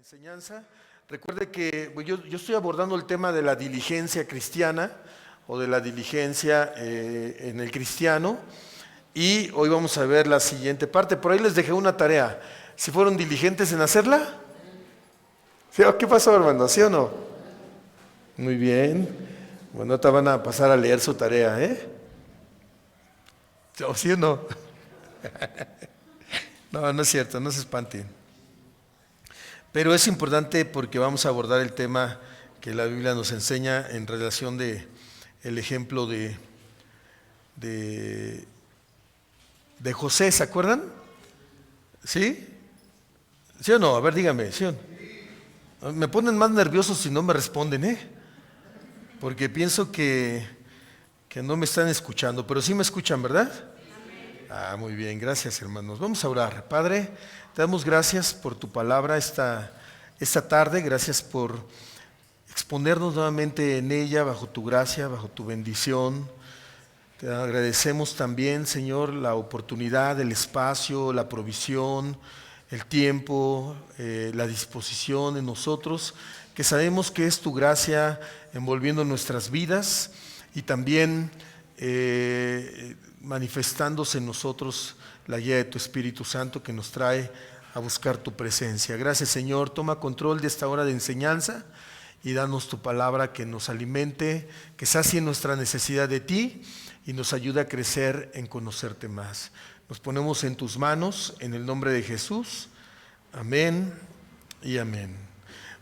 enseñanza. Recuerde que yo estoy abordando el tema de la diligencia cristiana o de la diligencia en el cristiano, y hoy vamos a ver la siguiente parte. Por ahí les dejé una tarea. ¿Si fueron diligentes en hacerla? ¿Sí? ¿Qué pasó, hermano? ¿Sí o no? Muy bien. Bueno, te van a pasar a leer su tarea, ¿eh? ¿O sí o no? No, no es cierto, no se espanten. Pero es importante porque vamos a abordar el tema que la Biblia nos enseña en relación de el ejemplo de José, ¿se acuerdan? ¿Sí? ¿Sí o no? A ver, dígame, ¿sí o no? Me ponen más nervioso si no me responden, ¿eh? Porque pienso que no me están escuchando, pero sí me escuchan, ¿verdad? Ah, muy bien, gracias, hermanos. Vamos a orar. Padre, te damos gracias por tu palabra esta tarde, gracias por exponernos nuevamente en ella, bajo tu gracia, bajo tu bendición. Te agradecemos también, Señor, la oportunidad, el espacio, la provisión, el tiempo, la disposición en nosotros, que sabemos que es tu gracia envolviendo nuestras vidas y también manifestándose en nosotros la guía de tu Espíritu Santo que nos trae a buscar tu presencia. Gracias, Señor. Toma control de esta hora de enseñanza y danos tu palabra que nos alimente, que sacie nuestra necesidad de ti y nos ayude a crecer en conocerte más. Nos ponemos en tus manos, en el nombre de Jesús. Amén y amén.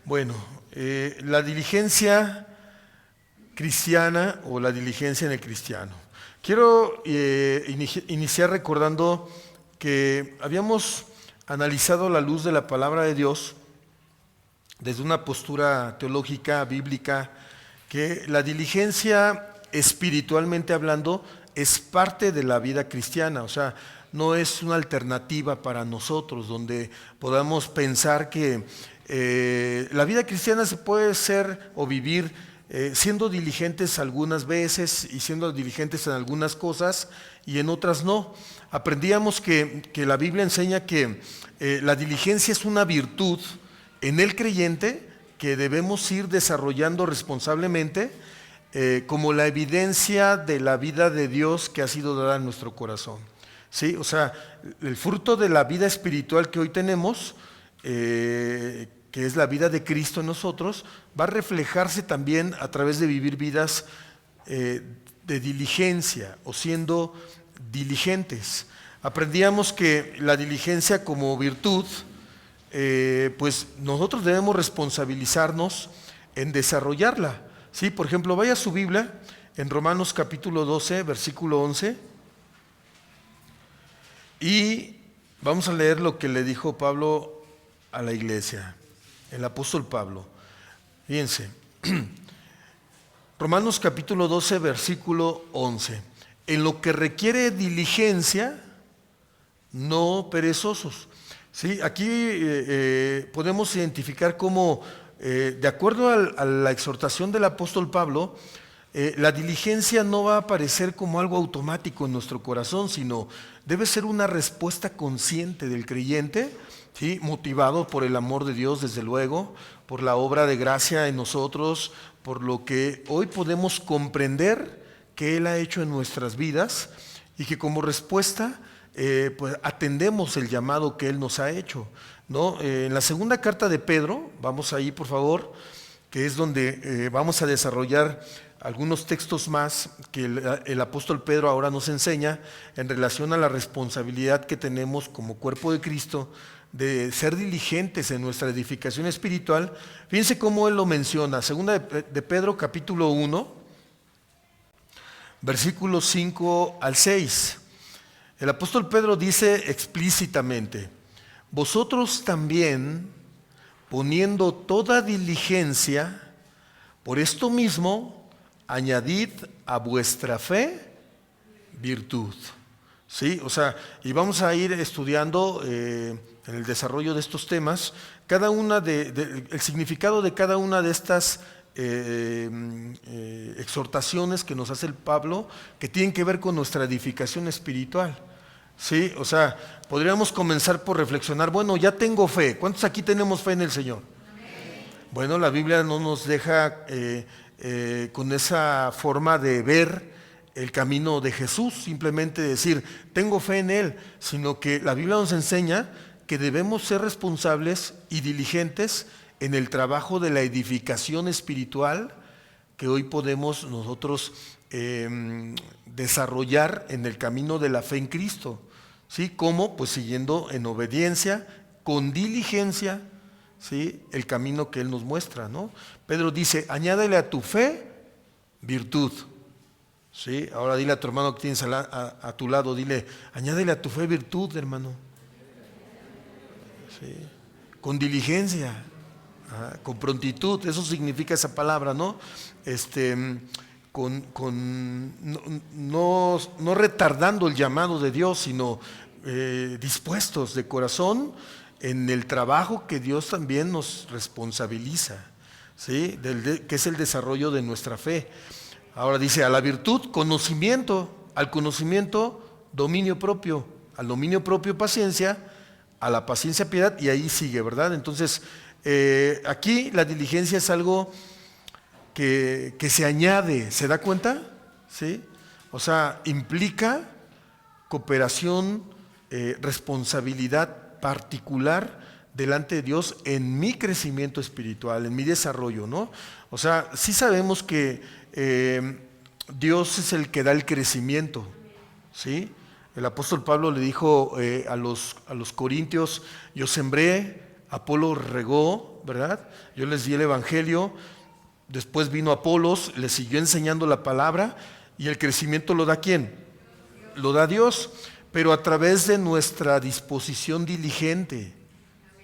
Bueno, la diligencia cristiana o la diligencia en el cristiano. Quiero iniciar recordando que habíamos analizado a la luz de la palabra de Dios desde una postura teológica, bíblica, que la diligencia espiritualmente hablando es parte de la vida cristiana, o sea, no es una alternativa para nosotros donde podamos pensar que la vida cristiana se puede ser o vivir siendo diligentes algunas veces y siendo diligentes en algunas cosas y en otras no. Aprendíamos que la Biblia enseña que la diligencia es una virtud en el creyente que debemos ir desarrollando responsablemente como la evidencia de la vida de Dios que ha sido dada en nuestro corazón. ¿Sí? O sea, el fruto de la vida espiritual que hoy tenemos, que es la vida de Cristo en nosotros, va a reflejarse también a través de vivir vidas de diligencia o siendo diligentes. Aprendíamos que la diligencia como virtud, pues nosotros debemos responsabilizarnos en desarrollarla. ¿Sí? Por ejemplo, vaya a su Biblia en Romanos capítulo 12, versículo 11, y vamos a leer lo que le dijo Pablo a la iglesia. El apóstol Pablo. Fíjense, Romanos capítulo 12, versículo 11. En lo que requiere diligencia, no perezosos. ¿Sí? Aquí podemos identificar cómo, de acuerdo a la exhortación del apóstol Pablo, la diligencia no va a aparecer como algo automático en nuestro corazón, sino debe ser una respuesta consciente del creyente, ¿sí? Motivado por el amor de Dios, desde luego, por la obra de gracia en nosotros, por lo que hoy podemos comprender que Él ha hecho en nuestras vidas y que como respuesta pues atendemos el llamado que Él nos ha hecho, ¿no? En la segunda carta de Pedro, vamos ahí por favor, que es donde vamos a desarrollar algunos textos más que el apóstol Pedro ahora nos enseña en relación a la responsabilidad que tenemos como cuerpo de Cristo de ser diligentes en nuestra edificación espiritual. Fíjense cómo él lo menciona, segunda de Pedro capítulo 1, versículos 5 al 6. El apóstol Pedro dice explícitamente: vosotros también, poniendo toda diligencia, por esto mismo, añadid a vuestra fe virtud. ¿Sí? O sea, y vamos a ir estudiando en el desarrollo de estos temas cada una el significado de cada una de estas exhortaciones que nos hace el Pablo, que tienen que ver con nuestra edificación espiritual. Sí, o sea, podríamos comenzar por reflexionar, bueno, ya tengo fe. ¿Cuántos aquí tenemos fe en el Señor? Bueno, la Biblia no nos deja con esa forma de ver el camino de Jesús, simplemente decir, tengo fe en Él, sino que la Biblia nos enseña que debemos ser responsables y diligentes en el trabajo de la edificación espiritual que hoy podemos nosotros desarrollar en el camino de la fe en Cristo. ¿Sí? ¿Cómo? Pues siguiendo en obediencia, con diligencia, ¿sí? El camino que Él nos muestra, ¿no? Pedro dice, añádele a tu fe virtud. ¿Sí? Ahora dile a tu hermano que tienes a tu lado, dile, añádele a tu fe virtud, hermano. ¿Sí? Con diligencia, con prontitud, eso significa esa palabra, ¿no? No retardando el llamado de Dios, sino dispuestos de corazón en el trabajo que Dios también nos responsabiliza, ¿sí? Que es el desarrollo de nuestra fe. Ahora dice, a la virtud, conocimiento, al conocimiento, dominio propio, al dominio propio, paciencia, a la paciencia, piedad, y ahí sigue, ¿verdad? Entonces, aquí la diligencia es algo que se añade, ¿se da cuenta? ¿Sí? O sea, implica cooperación, responsabilidad particular delante de Dios en mi crecimiento espiritual, en mi desarrollo, ¿no? O sea, sí sabemos que Dios es el que da el crecimiento, ¿sí? El apóstol Pablo le dijo a los corintios, yo sembré, Apolo regó, ¿verdad? Yo les di el evangelio, después vino Apolos, les siguió enseñando la palabra y el crecimiento lo da ¿quién? Lo da Dios, pero a través de nuestra disposición diligente,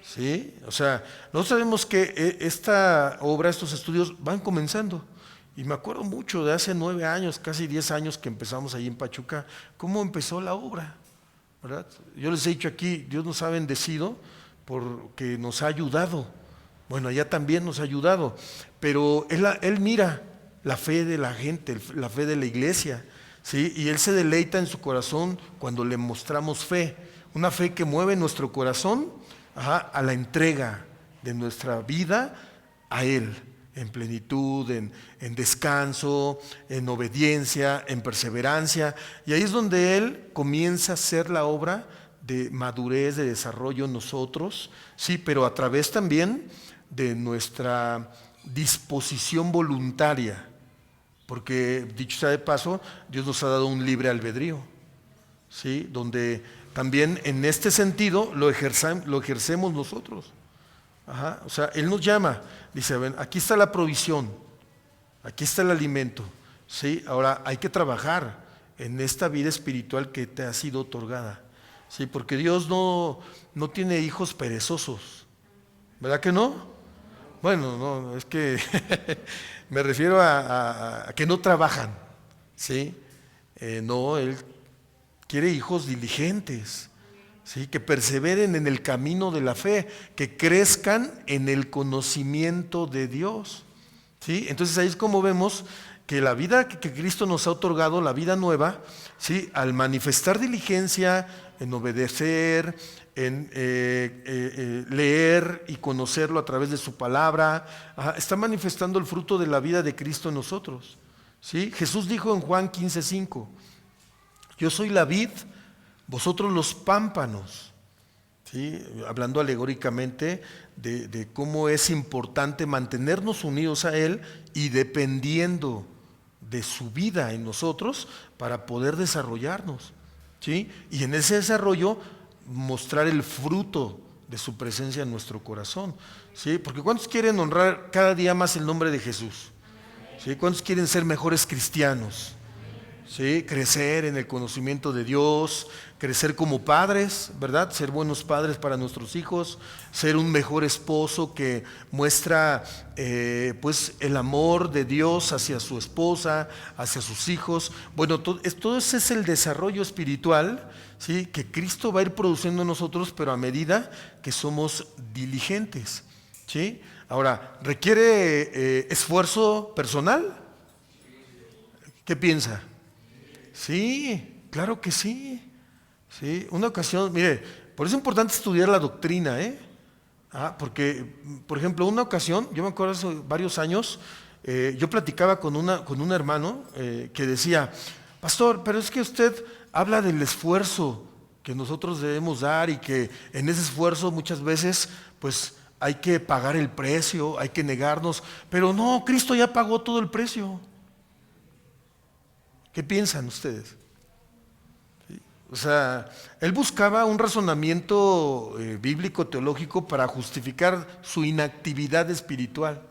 ¿sí? O sea, nosotros sabemos que esta obra, estos estudios van comenzando. Y me acuerdo mucho de hace 9 años, casi 10 años que empezamos ahí en Pachuca, cómo empezó la obra, ¿verdad? Yo les he dicho aquí, Dios nos ha bendecido porque nos ha ayudado. Bueno, allá también nos ha ayudado, pero Él mira la fe de la gente, la fe de la iglesia, ¿sí? Y Él se deleita en su corazón cuando le mostramos fe, una fe que mueve nuestro corazón a la entrega de nuestra vida a Él, en plenitud, en descanso, en obediencia, en perseverancia. Y ahí es donde Él comienza a hacer la obra de madurez, de desarrollo en nosotros, sí, pero a través también de nuestra disposición voluntaria, porque dicho sea de paso, Dios nos ha dado un libre albedrío, ¿sí? Donde también en este sentido lo ejercemos nosotros. O sea, Él nos llama, dice, ven, aquí está la provisión, aquí está el alimento, ¿sí? Ahora hay que trabajar en esta vida espiritual que te ha sido otorgada, ¿sí? Porque Dios no tiene hijos perezosos, ¿verdad que no? Bueno, no, es que me refiero a que no trabajan, ¿sí? No, Él quiere hijos diligentes, ¿sí? Que perseveren en el camino de la fe, que crezcan en el conocimiento de Dios, ¿sí? Entonces ahí es como vemos que la vida que Cristo nos ha otorgado, la vida nueva, ¿sí? Al manifestar diligencia en obedecer, en leer y conocerlo a través de su palabra, está manifestando el fruto de la vida de Cristo en nosotros, ¿sí? Jesús dijo en Juan 15:5, yo soy la vid, vosotros los pámpanos, ¿sí? Hablando alegóricamente de cómo es importante mantenernos unidos a Él y dependiendo de su vida en nosotros para poder desarrollarnos, ¿sí? Y en ese desarrollo mostrar el fruto de su presencia en nuestro corazón, ¿sí? Porque ¿cuántos quieren honrar cada día más el nombre de Jesús? ¿Sí? ¿Cuántos quieren ser mejores cristianos? ¿Sí? Crecer en el conocimiento de Dios, crecer como padres, ¿verdad? Ser buenos padres para nuestros hijos, ser un mejor esposo que muestra pues el amor de Dios hacia su esposa, hacia sus hijos. Bueno, todo ese es el desarrollo espiritual, ¿sí? Que Cristo va a ir produciendo en nosotros, pero a medida que somos diligentes, ¿sí? Ahora, ¿requiere esfuerzo personal? ¿Qué piensa? Sí, claro que sí. ¿sí? Una ocasión, mire, por eso es importante estudiar la doctrina, ¿eh? Porque, por ejemplo, una ocasión, yo me acuerdo hace varios años, yo platicaba con un hermano que decía, pastor, pero es que usted habla del esfuerzo que nosotros debemos dar y que en ese esfuerzo muchas veces pues hay que pagar el precio, hay que negarnos, pero no, Cristo ya pagó todo el precio. ¿Qué piensan ustedes? O sea, él buscaba un razonamiento bíblico, teológico para justificar su inactividad espiritual,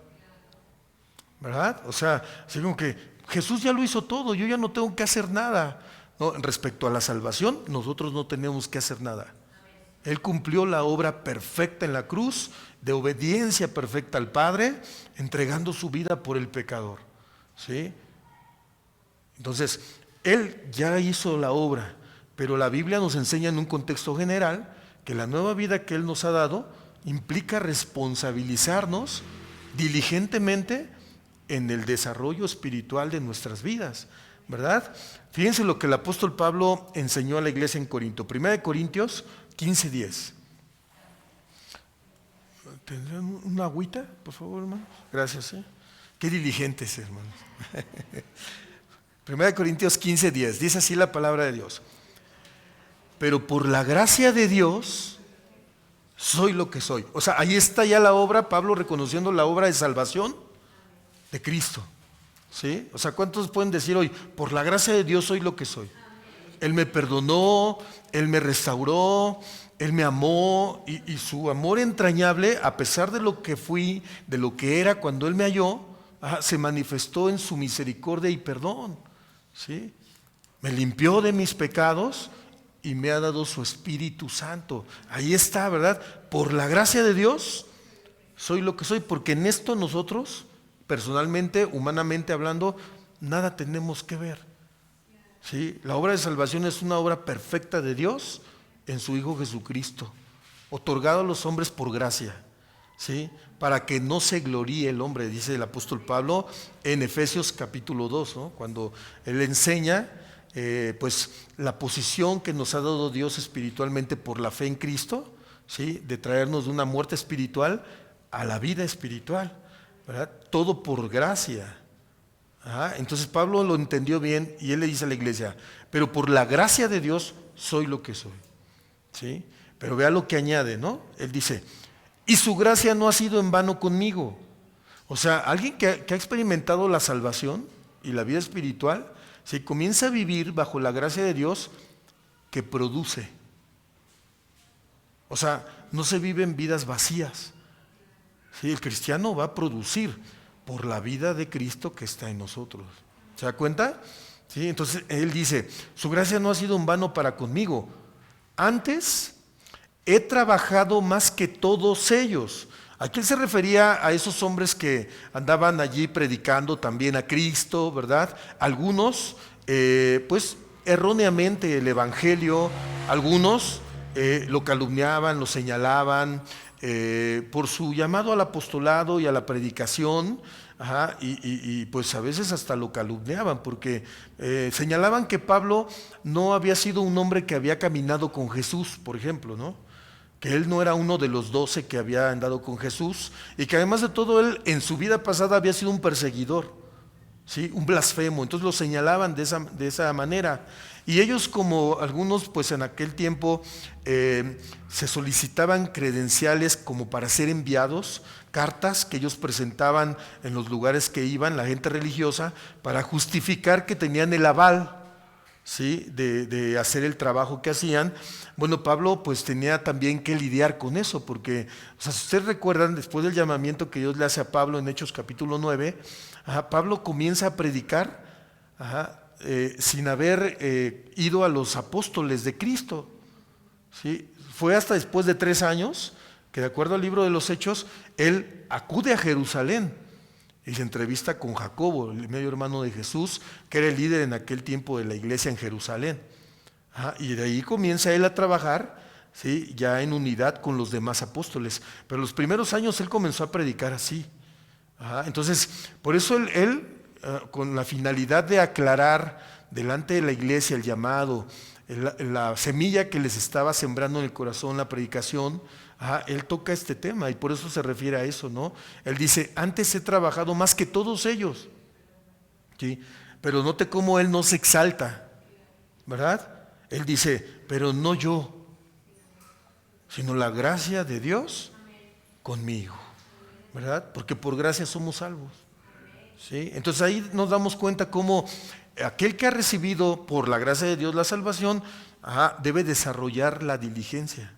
¿verdad? O sea, así como que Jesús ya lo hizo todo, yo ya no tengo que hacer nada. No, respecto a la salvación, nosotros no tenemos que hacer nada. Él cumplió la obra perfecta en la cruz, de obediencia perfecta al Padre, entregando su vida por el pecador, ¿sí? Entonces, Él ya hizo la obra, pero la Biblia nos enseña en un contexto general que la nueva vida que Él nos ha dado implica responsabilizarnos diligentemente en el desarrollo espiritual de nuestras vidas, ¿verdad? Fíjense lo que el apóstol Pablo enseñó a la iglesia en Corinto. 1 Corintios 15:10. ¿Tendrán una agüita, por favor, hermanos? Gracias, ¿eh? Qué diligentes, hermanos. 1 Corintios 15:10. Dice así la palabra de Dios. Pero por la gracia de Dios soy lo que soy. O sea, ahí está ya la obra, Pablo reconociendo la obra de salvación de Cristo. ¿Sí? O sea, ¿cuántos pueden decir hoy, por la gracia de Dios soy lo que soy? Él me perdonó, Él me restauró, Él me amó y su amor entrañable, a pesar de lo que fui, de lo que era cuando Él me halló, se manifestó en su misericordia y perdón. ¿Sí? Me limpió de mis pecados y me ha dado su Espíritu Santo. Ahí está, ¿verdad? Por la gracia de Dios soy lo que soy, porque en esto nosotros, personalmente, humanamente hablando, nada tenemos que ver. ¿Sí? La obra de salvación es una obra perfecta de Dios en su Hijo Jesucristo, otorgado a los hombres por gracia, ¿sí? Para que no se gloríe el hombre, dice el apóstol Pablo en Efesios capítulo 2, ¿no? Cuando él enseña pues la posición que nos ha dado Dios espiritualmente por la fe en Cristo, ¿sí? De traernos de una muerte espiritual a la vida espiritual, ¿verdad? Todo por gracia. Entonces Pablo lo entendió bien y él le dice a la iglesia, pero por la gracia de Dios soy lo que soy, ¿sí? Pero vea lo que añade, ¿no? Él dice, y su gracia no ha sido en vano conmigo. O sea, alguien que ha experimentado la salvación y la vida espiritual, se comienza a vivir bajo la gracia de Dios que produce. O sea, no se viven vidas vacías. ¿Sí? El cristiano va a producir por la vida de Cristo que está en nosotros. ¿Se da cuenta? ¿Sí? Entonces él dice, su gracia no ha sido en vano para conmigo. Antes he trabajado más que todos ellos. Aquí él se refería a esos hombres que andaban allí predicando también a Cristo, ¿verdad? Algunos, pues erróneamente el Evangelio, algunos lo calumniaban, lo señalaban, por su llamado al apostolado y a la predicación, y pues a veces hasta lo calumniaban porque señalaban que Pablo no había sido un hombre que había caminado con Jesús, por ejemplo, ¿no? Que él no era uno de los 12 que había andado con Jesús y que además de todo él en su vida pasada había sido un perseguidor, ¿sí? Un blasfemo. Entonces lo señalaban de esa manera. Y ellos, como algunos, pues en aquel tiempo se solicitaban credenciales como para ser enviados, cartas que ellos presentaban en los lugares que iban, la gente religiosa, para justificar que tenían el aval, ¿sí? de hacer el trabajo que hacían. Bueno, Pablo pues tenía también que lidiar con eso, porque, o sea, si ustedes recuerdan, después del llamamiento que Dios le hace a Pablo en Hechos capítulo 9, Pablo comienza a predicar sin haber ido a los apóstoles de Cristo, ¿sí? Fue hasta después de 3 años que, de acuerdo al libro de los Hechos, él acude a Jerusalén y se entrevista con Jacobo, el medio hermano de Jesús, que era el líder en aquel tiempo de la iglesia en Jerusalén. Y de ahí comienza él a trabajar, ¿sí? Ya en unidad con los demás apóstoles. Pero los primeros años él comenzó a predicar así. Entonces, por eso él con la finalidad de aclarar delante de la iglesia el llamado la semilla que les estaba sembrando en el corazón, la predicación, él toca este tema y por eso se refiere a eso, ¿no? Él dice, antes he trabajado más que todos ellos, ¿sí? Pero note cómo él no se exalta, ¿verdad? Él dice, pero no yo, sino la gracia de Dios conmigo, ¿verdad? Porque por gracia somos salvos, ¿sí? Entonces ahí nos damos cuenta cómo aquel que ha recibido por la gracia de Dios la salvación, debe desarrollar la diligencia,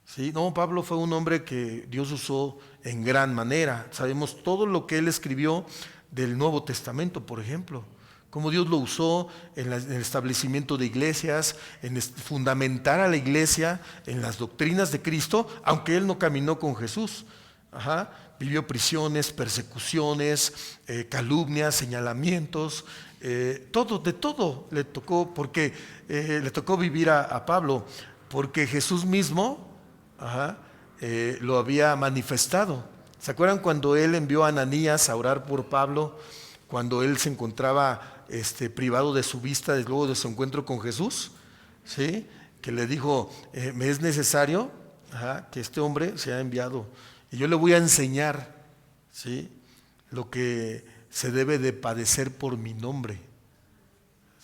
¿sí? No, Pablo fue un hombre que Dios usó en gran manera. Sabemos todo lo que él escribió del Nuevo Testamento, por ejemplo, cómo Dios lo usó en el establecimiento de iglesias, en fundamentar a la iglesia en las doctrinas de Cristo, aunque él no caminó con Jesús. Vivió prisiones, persecuciones, calumnias, señalamientos, de todo le tocó, porque le tocó vivir a Pablo, porque Jesús mismo lo había manifestado. ¿Se acuerdan cuando él envió a Ananías a orar por Pablo, cuando él se encontraba privado de su vista luego de su encuentro con Jesús? ¿Sí? Que le dijo, me es necesario que este hombre sea enviado y yo le voy a enseñar, ¿sí?, lo que se debe de padecer por mi nombre,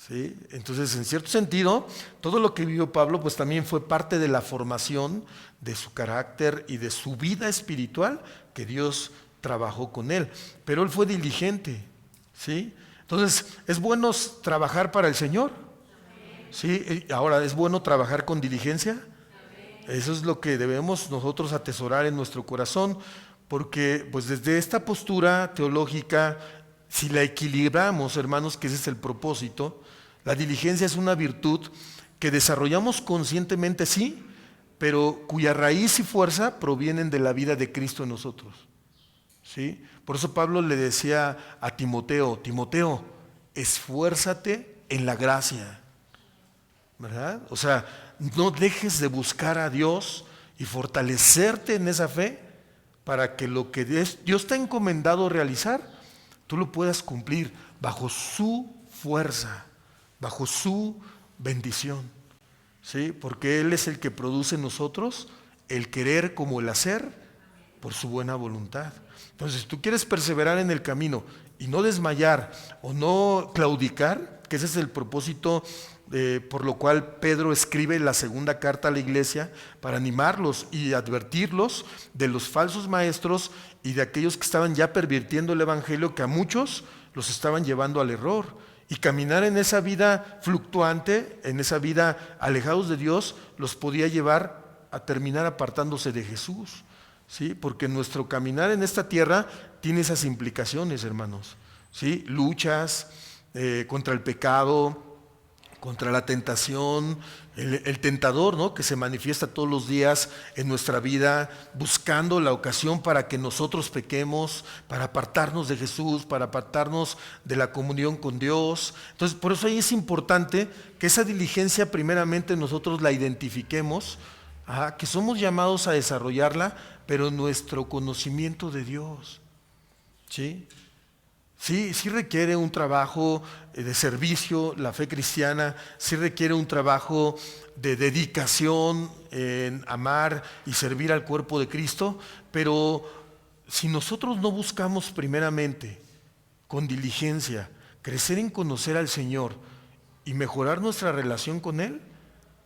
¿sí? Entonces, en cierto sentido, todo lo que vivió Pablo pues también fue parte de la formación de su carácter y de su vida espiritual, que Dios trabajó con él, pero él fue diligente, ¿sí? Entonces, ¿es bueno trabajar para el Señor? ¿Sí? Ahora, ¿es bueno trabajar con diligencia? Eso es lo que debemos nosotros atesorar en nuestro corazón, porque pues desde esta postura teológica, si la equilibramos, hermanos, que ese es el propósito, la diligencia es una virtud que desarrollamos conscientemente, sí, pero cuya raíz y fuerza provienen de la vida de Cristo en nosotros, ¿sí? Por eso Pablo le decía a Timoteo, Timoteo, esfuérzate en la gracia, ¿verdad? O sea, no dejes de buscar a Dios y fortalecerte en esa fe para que lo que Dios te ha encomendado realizar, tú lo puedas cumplir bajo su fuerza, bajo su bendición, ¿sí? Porque Él es el que produce en nosotros el querer como el hacer por su buena voluntad. Entonces, si tú quieres perseverar en el camino y no desmayar o no claudicar, que ese es el propósito por lo cual Pedro escribe la segunda carta a la iglesia, para animarlos y advertirlos de los falsos maestros y de aquellos que estaban ya pervirtiendo el evangelio, que a muchos los estaban llevando al error. Y caminar en esa vida fluctuante, en esa vida alejados de Dios, los podía llevar a terminar apartándose de Jesús, ¿sí? Porque nuestro caminar en esta tierra tiene esas implicaciones, hermanos, ¿sí? Luchas contra el pecado, contra la tentación, el tentador, ¿no?, que se manifiesta todos los días en nuestra vida, buscando la ocasión para que nosotros pequemos, para apartarnos de Jesús, para apartarnos de la comunión con Dios. Entonces, por eso ahí es importante que esa diligencia primeramente nosotros la identifiquemos, que somos llamados a desarrollarla, pero nuestro conocimiento de Dios, ¿sí? Sí requiere un trabajo de servicio, la fe cristiana, sí requiere un trabajo de dedicación en amar y servir al cuerpo de Cristo, pero si nosotros no buscamos primeramente, con diligencia, crecer en conocer al Señor y mejorar nuestra relación con Él,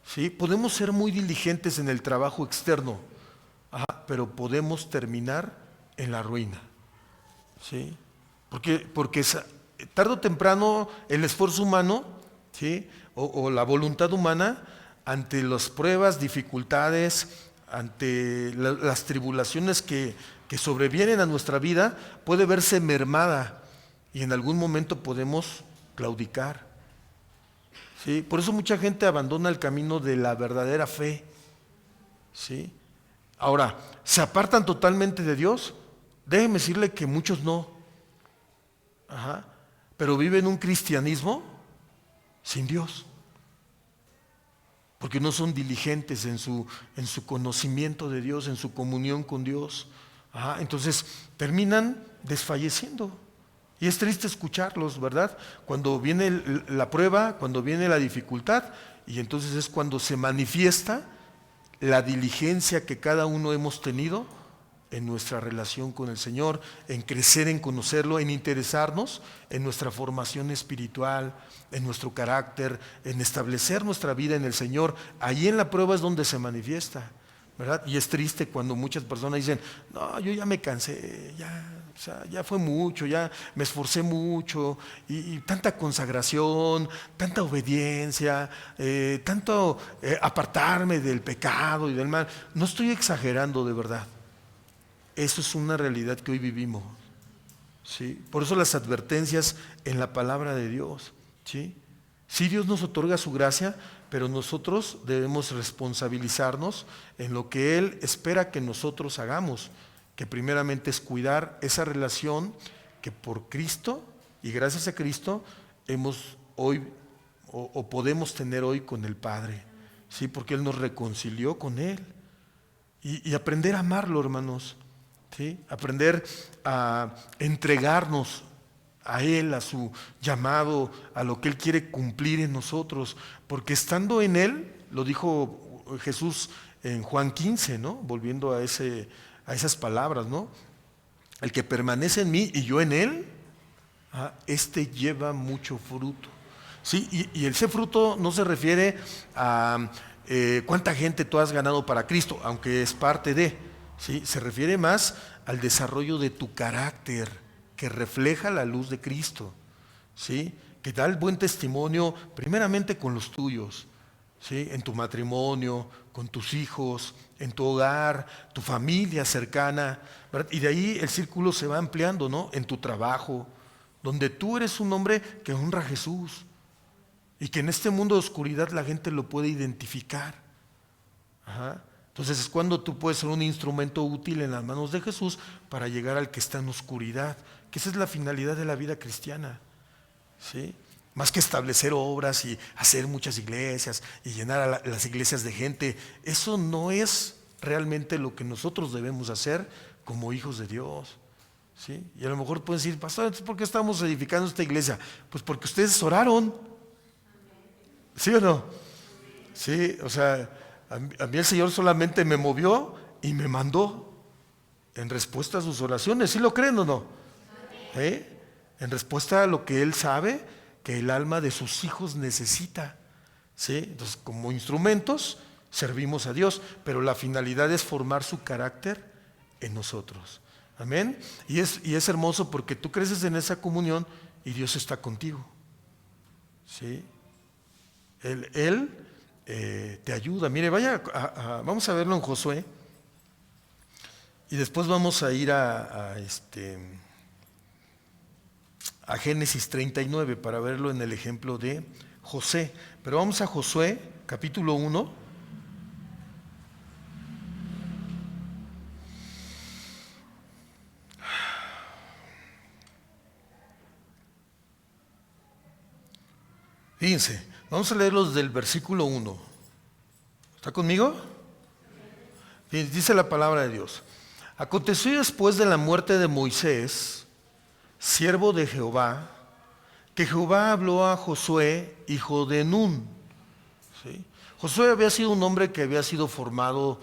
¿sí?, podemos ser muy diligentes en el trabajo externo, pero podemos terminar en la ruina, ¿sí? Porque tarde o temprano el esfuerzo humano, ¿sí?, o la voluntad humana, ante las pruebas, dificultades, ante las tribulaciones que sobrevienen a nuestra vida, puede verse mermada y en algún momento podemos claudicar, ¿sí? Por eso mucha gente abandona el camino de la verdadera fe, ¿sí? Ahora, ¿se apartan totalmente de Dios? Déjeme decirle que muchos no. Pero viven un cristianismo sin Dios, porque no son diligentes en su conocimiento de Dios, en su comunión con Dios. Entonces terminan desfalleciendo. Y es triste escucharlos, ¿verdad? Cuando viene la prueba, cuando viene la dificultad, Y entonces es cuando se manifiesta la diligencia que cada uno hemos tenido en nuestra relación con el Señor, en crecer, en conocerlo, en interesarnos en nuestra formación espiritual, en nuestro carácter, en establecer nuestra vida en el Señor. Ahí en la prueba es donde se manifiesta, ¿verdad? Y es triste cuando muchas personas dicen, no, yo ya me cansé, o sea, ya fue mucho, ya me esforcé mucho, y tanta consagración, tanta obediencia, tanto apartarme del pecado y del mal. No estoy exagerando, de verdad. Eso es una realidad que hoy vivimos, ¿sí? Por eso las advertencias en la palabra de Dios, ¿sí? Sí, Dios nos otorga su gracia, pero nosotros debemos responsabilizarnos en lo que Él espera que nosotros hagamos, que primeramente es cuidar esa relación que por Cristo y gracias a Cristo hemos hoy o podemos tener hoy con el Padre, ¿sí? Porque Él nos reconcilió con Él. Y aprender a amarlo, hermanos, ¿sí? Aprender a entregarnos a Él, a su llamado, a lo que Él quiere cumplir en nosotros, porque estando en Él, lo dijo Jesús en Juan 15, ¿no? Volviendo a esas palabras, ¿no? El que permanece en mí y yo en Él, este lleva mucho fruto, ¿sí? Y ese fruto no se refiere a cuánta gente tú has ganado para Cristo, aunque es parte de, ¿sí? Se refiere más al desarrollo de tu carácter, que refleja la luz de Cristo, ¿sí? Que da el buen testimonio primeramente con los tuyos, ¿sí? En tu matrimonio, con tus hijos, en tu hogar, tu familia cercana, ¿verdad? Y de ahí el círculo se va ampliando, ¿no? En tu trabajo, donde tú eres un hombre que honra a Jesús y que en este mundo de oscuridad la gente lo puede identificar. Ajá. Entonces es cuando tú puedes ser un instrumento útil en las manos de Jesús para llegar al que está en oscuridad, que esa es la finalidad de la vida cristiana, ¿sí? Más que establecer obras y hacer muchas iglesias y llenar a las iglesias de gente, eso no es realmente lo que nosotros debemos hacer como hijos de Dios, ¿sí? Y a lo mejor pueden decir, pastor, ¿entonces por qué estamos edificando esta iglesia? Pues porque ustedes oraron, ¿sí o no? Sí, o sea, a mí el Señor solamente me movió y me mandó en respuesta a sus oraciones. ¿Sí lo creen o no? En respuesta a lo que Él sabe que el alma de sus hijos necesita, ¿sí? Entonces, como instrumentos servimos a Dios, pero la finalidad es formar su carácter en nosotros. Amén. Y es hermoso porque tú creces en esa comunión y Dios está contigo, ¿sí? Él te ayuda. Mire, vamos a verlo en Josué y después vamos a ir a Génesis 39 para verlo en el ejemplo de José. Pero vamos a Josué capítulo 1. Fíjense, vamos a leerlos del versículo 1. ¿Está conmigo? Dice la palabra de Dios. Aconteció después de la muerte de Moisés, siervo de Jehová, que Jehová habló a Josué, hijo de Nun, ¿sí? Josué había sido un hombre que había sido formado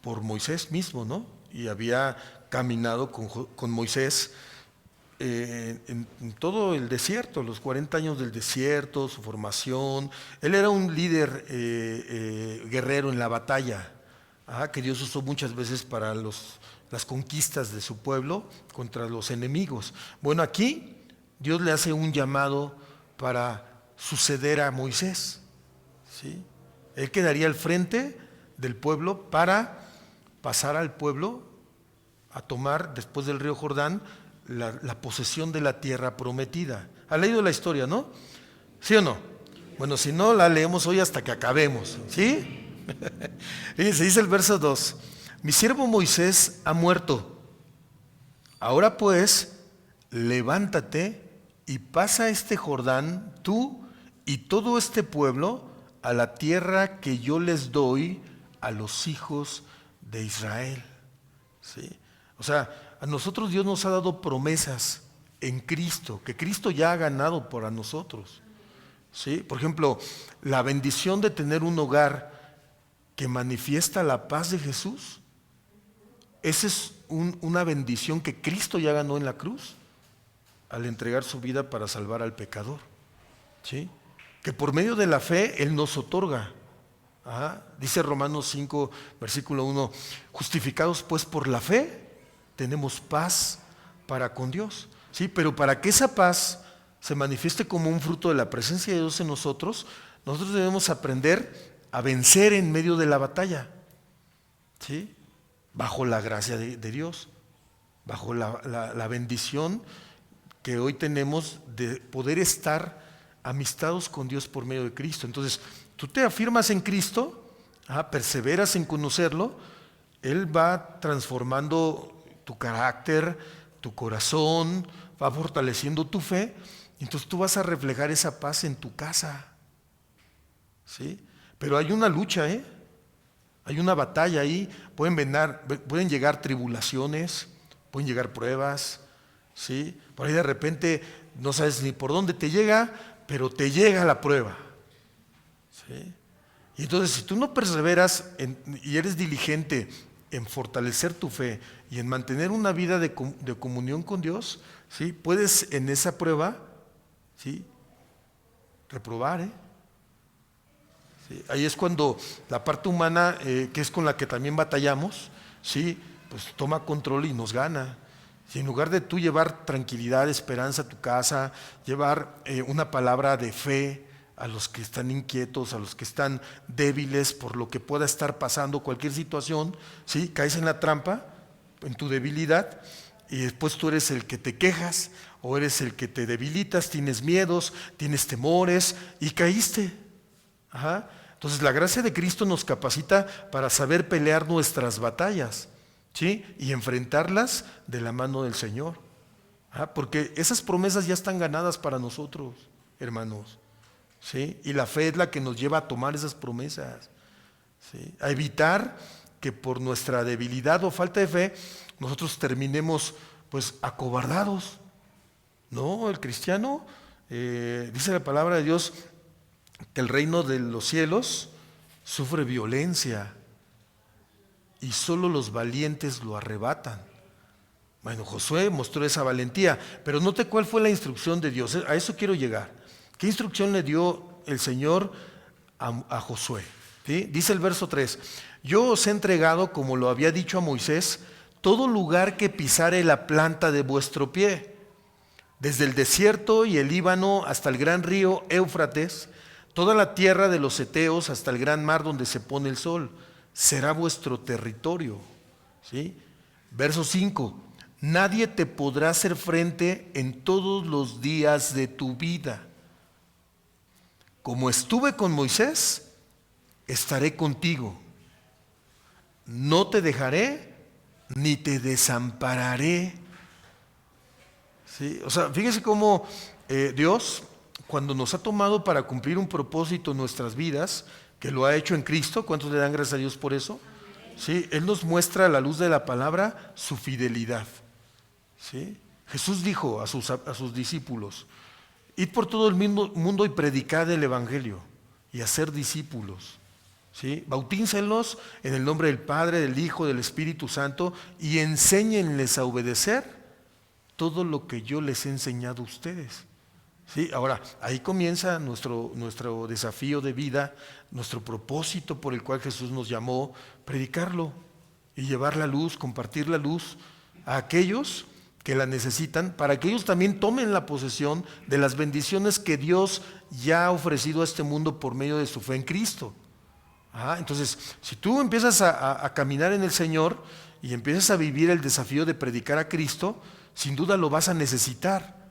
por Moisés mismo, ¿no? Y había caminado con Moisés en todo el desierto, los 40 años del desierto, su formación. Él era un líder guerrero en la batalla, que Dios usó muchas veces para las conquistas de su pueblo contra los enemigos. Bueno, aquí Dios le hace un llamado para suceder a Moisés, ¿sí? Él quedaría al frente del pueblo para pasar al pueblo a tomar, después del río Jordán, la posesión de la tierra prometida. ¿Ha leído la historia, no? ¿Sí o no? Bueno, si no, la leemos hoy hasta que acabemos, ¿sí? Fíjense, dice el verso 2: mi siervo Moisés ha muerto. Ahora pues, levántate y pasa este Jordán, tú y todo este pueblo, a la tierra que yo les doy a los hijos de Israel, ¿sí? O sea, a nosotros Dios nos ha dado promesas en Cristo, que Cristo ya ha ganado para nosotros, ¿sí? Por ejemplo, la bendición de tener un hogar que manifiesta la paz de Jesús, esa es una bendición que Cristo ya ganó en la cruz al entregar su vida para salvar al pecador, ¿sí? Que por medio de la fe Él nos otorga. Dice Romanos 5, versículo 1, justificados pues por la fe, tenemos paz para con Dios, ¿sí? Pero para que esa paz se manifieste como un fruto de la presencia de Dios en nosotros debemos aprender a vencer en medio de la batalla, ¿sí? Bajo la gracia de Dios, bajo la bendición que hoy tenemos de poder estar amistados con Dios por medio de Cristo. Entonces, tú te afirmas en Cristo, perseveras en conocerlo, Él va transformando tu carácter, tu corazón, va fortaleciendo tu fe, entonces tú vas a reflejar esa paz en tu casa, ¿sí? Pero hay una lucha, hay una batalla ahí, pueden llegar tribulaciones, pueden llegar pruebas, ¿sí? Por ahí de repente no sabes ni por dónde te llega, pero te llega la prueba, ¿sí? Y entonces si tú no perseveras y eres diligente en fortalecer tu fe y en mantener una vida de comunión con Dios, ¿sí? Puedes en esa prueba, ¿sí? Reprobar, ¿sí? Ahí es cuando la parte humana, que es con la que también batallamos, ¿sí? Pues toma control y nos gana. Si en lugar de tú llevar tranquilidad, esperanza a tu casa, llevar una palabra de fe a los que están inquietos, a los que están débiles por lo que pueda estar pasando, cualquier situación, ¿sí? Caes en la trampa, en tu debilidad, y después tú eres el que te quejas, o eres el que te debilitas, tienes miedos, tienes temores, y caíste. Entonces la gracia de Cristo nos capacita para saber pelear nuestras batallas, ¿sí? Y enfrentarlas de la mano del Señor. Porque esas promesas ya están ganadas para nosotros, hermanos, ¿sí? Y la fe es la que nos lleva a tomar esas promesas, ¿sí? A evitar que por nuestra debilidad o falta de fe nosotros terminemos pues acobardados. No, el cristiano, dice la palabra de Dios, que el reino de los cielos sufre violencia y solo los valientes lo arrebatan. Bueno, Josué mostró esa valentía, pero note cuál fue la instrucción de Dios. A eso quiero llegar. ¿Qué instrucción le dio el Señor a Josué? ¿Sí? Dice el verso 3, yo os he entregado, como lo había dicho a Moisés, todo lugar que pisare la planta de vuestro pie, desde el desierto y el Líbano hasta el gran río Éufrates, toda la tierra de los heteos hasta el gran mar donde se pone el sol, será vuestro territorio. ¿Sí? Verso 5, nadie te podrá hacer frente en todos los días de tu vida. Como estuve con Moisés, estaré contigo. No te dejaré ni te desampararé. ¿Sí? O sea, fíjese cómo Dios, cuando nos ha tomado para cumplir un propósito en nuestras vidas, que lo ha hecho en Cristo, ¿cuántos le dan gracias a Dios por eso? ¿Sí? Él nos muestra a la luz de la palabra su fidelidad. ¿Sí? Jesús dijo a sus discípulos, id por todo el mundo y predicad el evangelio y hacer discípulos. ¿Sí? Bautícenlos en el nombre del Padre, del Hijo, del Espíritu Santo y enséñenles a obedecer todo lo que yo les he enseñado a ustedes. ¿Sí? Ahora, ahí comienza nuestro desafío de vida, nuestro propósito por el cual Jesús nos llamó, predicarlo y llevar la luz, compartir la luz a aquellos que la necesitan, para que ellos también tomen la posesión de las bendiciones que Dios ya ha ofrecido a este mundo por medio de su fe en Cristo. Entonces, si tú empiezas a caminar en el Señor y empiezas a vivir el desafío de predicar a Cristo, sin duda lo vas a necesitar.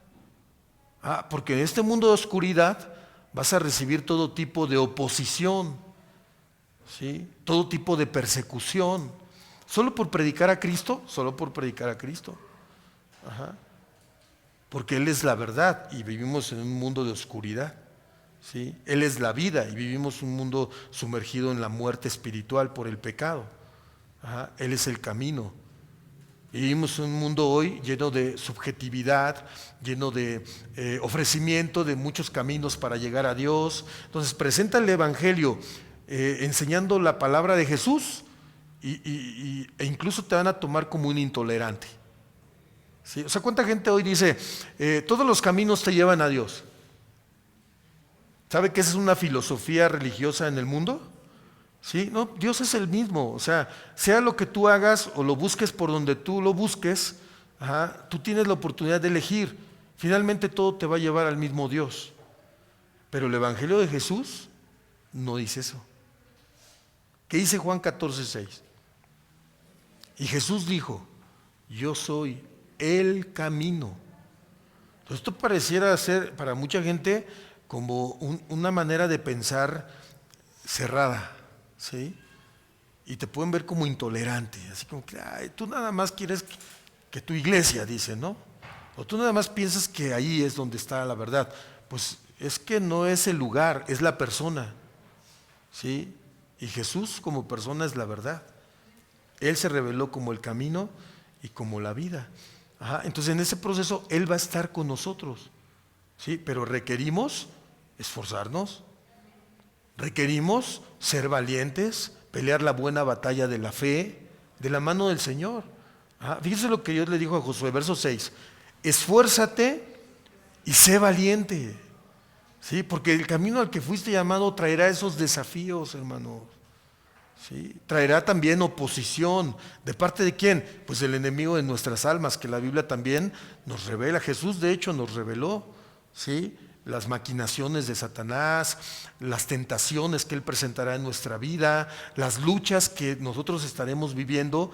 Porque en este mundo de oscuridad vas a recibir todo tipo de oposición, ¿sí? Todo tipo de persecución. Solo por predicar a Cristo, solo por predicar a Cristo. Porque Él es la verdad y vivimos en un mundo de oscuridad. ¿Sí? Él es la vida y vivimos un mundo sumergido en la muerte espiritual por el pecado. Él es el camino. Vivimos en un mundo hoy lleno de subjetividad, lleno de ofrecimiento de muchos caminos para llegar a Dios. Entonces presenta el Evangelio enseñando la palabra de Jesús e incluso te van a tomar como un intolerante. ¿Sí? O sea, ¿cuánta gente hoy dice, todos los caminos te llevan a Dios? ¿Sabe que esa es una filosofía religiosa en el mundo? ¿Sí? No, Dios es el mismo, o sea lo que tú hagas o lo busques por donde tú lo busques, tú tienes la oportunidad de elegir. Finalmente todo te va a llevar al mismo Dios. Pero el Evangelio de Jesús no dice eso. ¿Qué dice Juan 14:6? Y Jesús dijo, yo soy el camino. Entonces esto pareciera ser para mucha gente como una manera de pensar cerrada, ¿sí? Y te pueden ver como intolerante, así como que tú nada más quieres que tu iglesia, dice, ¿no? O tú nada más piensas que ahí es donde está la verdad. Pues es que no es el lugar, es la persona, ¿sí? Y Jesús como persona es la verdad. Él se reveló como el camino y como la vida. Entonces en ese proceso Él va a estar con nosotros, ¿sí? Pero requerimos esforzarnos, requerimos ser valientes, pelear la buena batalla de la fe, de la mano del Señor. Fíjese lo que Dios le dijo a Josué, verso 6, esfuérzate y sé valiente, ¿sí? Porque el camino al que fuiste llamado traerá esos desafíos, hermanos. ¿Sí? Traerá también oposición. ¿De parte de quién? Pues el enemigo de nuestras almas, que la Biblia también nos revela. Jesús de hecho nos reveló, ¿sí? Las maquinaciones de Satanás, las tentaciones que Él presentará en nuestra vida, las luchas que nosotros estaremos viviendo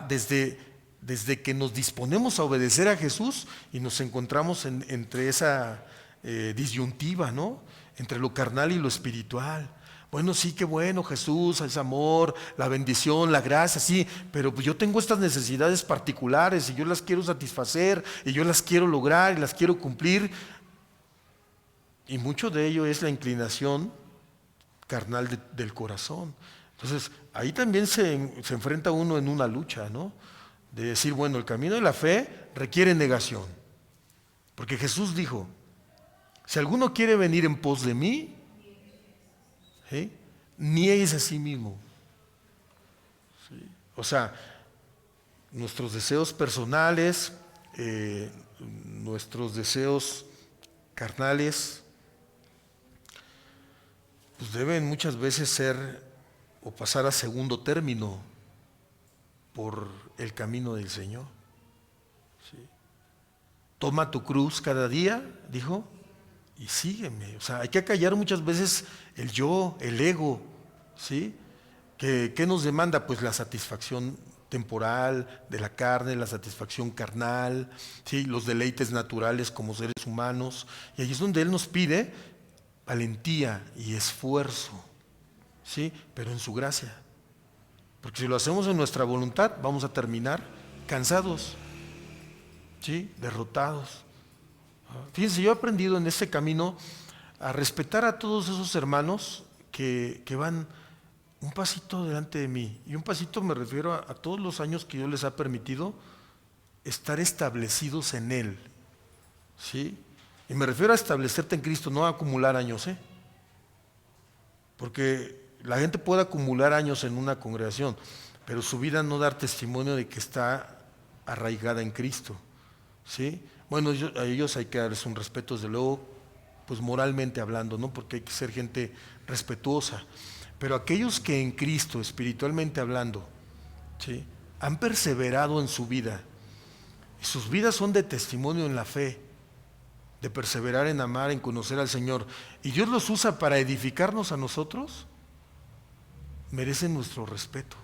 desde que nos disponemos a obedecer a Jesús y nos encontramos entre esa disyuntiva, ¿no? Entre lo carnal y lo espiritual. Bueno, sí, qué bueno, Jesús, es amor, la bendición, la gracia, sí, pero pues yo tengo estas necesidades particulares y yo las quiero satisfacer y yo las quiero lograr y las quiero cumplir. Y mucho de ello es la inclinación carnal del corazón. Entonces, ahí también se enfrenta uno en una lucha, ¿no? De decir, bueno, el camino de la fe requiere negación. Porque Jesús dijo, si alguno quiere venir en pos de mí, ¿sí? Niegues a sí mismo. ¿Sí? O sea, nuestros deseos personales, nuestros deseos carnales, pues deben muchas veces ser o pasar a segundo término por el camino del Señor. ¿Sí? Toma tu cruz cada día, dijo, y sígueme. O sea, hay que acallar muchas veces el yo, el ego, ¿sí? ¿Qué nos demanda? Pues la satisfacción temporal de la carne, la satisfacción carnal, ¿sí? Los deleites naturales como seres humanos. Y ahí es donde Él nos pide valentía y esfuerzo, ¿sí? Pero en su gracia. Porque si lo hacemos en nuestra voluntad, vamos a terminar cansados, ¿sí? Derrotados. Fíjense, yo he aprendido en este camino a respetar a todos esos hermanos que van un pasito delante de mí. Y un pasito me refiero a todos los años que Dios les ha permitido estar establecidos en Él, ¿sí? Y me refiero a establecerte en Cristo, no a acumular años, porque la gente puede acumular años en una congregación, pero su vida no dar testimonio de que está arraigada en Cristo, ¿sí? Bueno, a ellos hay que darles un respeto, desde luego, pues moralmente hablando, ¿no? Porque hay que ser gente respetuosa. Pero aquellos que en Cristo, espiritualmente hablando, ¿sí? Han perseverado en su vida, y sus vidas son de testimonio en la fe, de perseverar en amar, en conocer al Señor, y Dios los usa para edificarnos a nosotros, merecen nuestro respeto,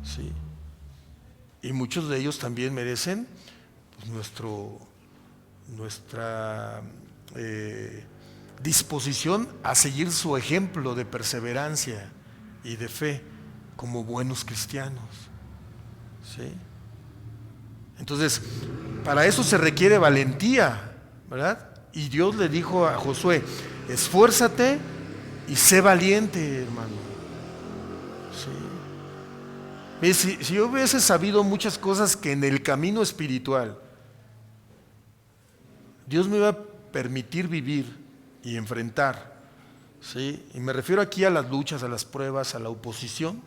¿sí? Y muchos de ellos también merecen nuestra disposición a seguir su ejemplo de perseverancia y de fe como buenos cristianos, ¿sí? Entonces, para eso se requiere valentía, ¿verdad? Y Dios le dijo a Josué, esfuérzate y sé valiente, hermano, ¿sí? Mire, si yo hubiese sabido muchas cosas que en el camino espiritual Dios me iba a permitir vivir y enfrentar, ¿sí? Y me refiero aquí a las luchas, a las pruebas, a la oposición,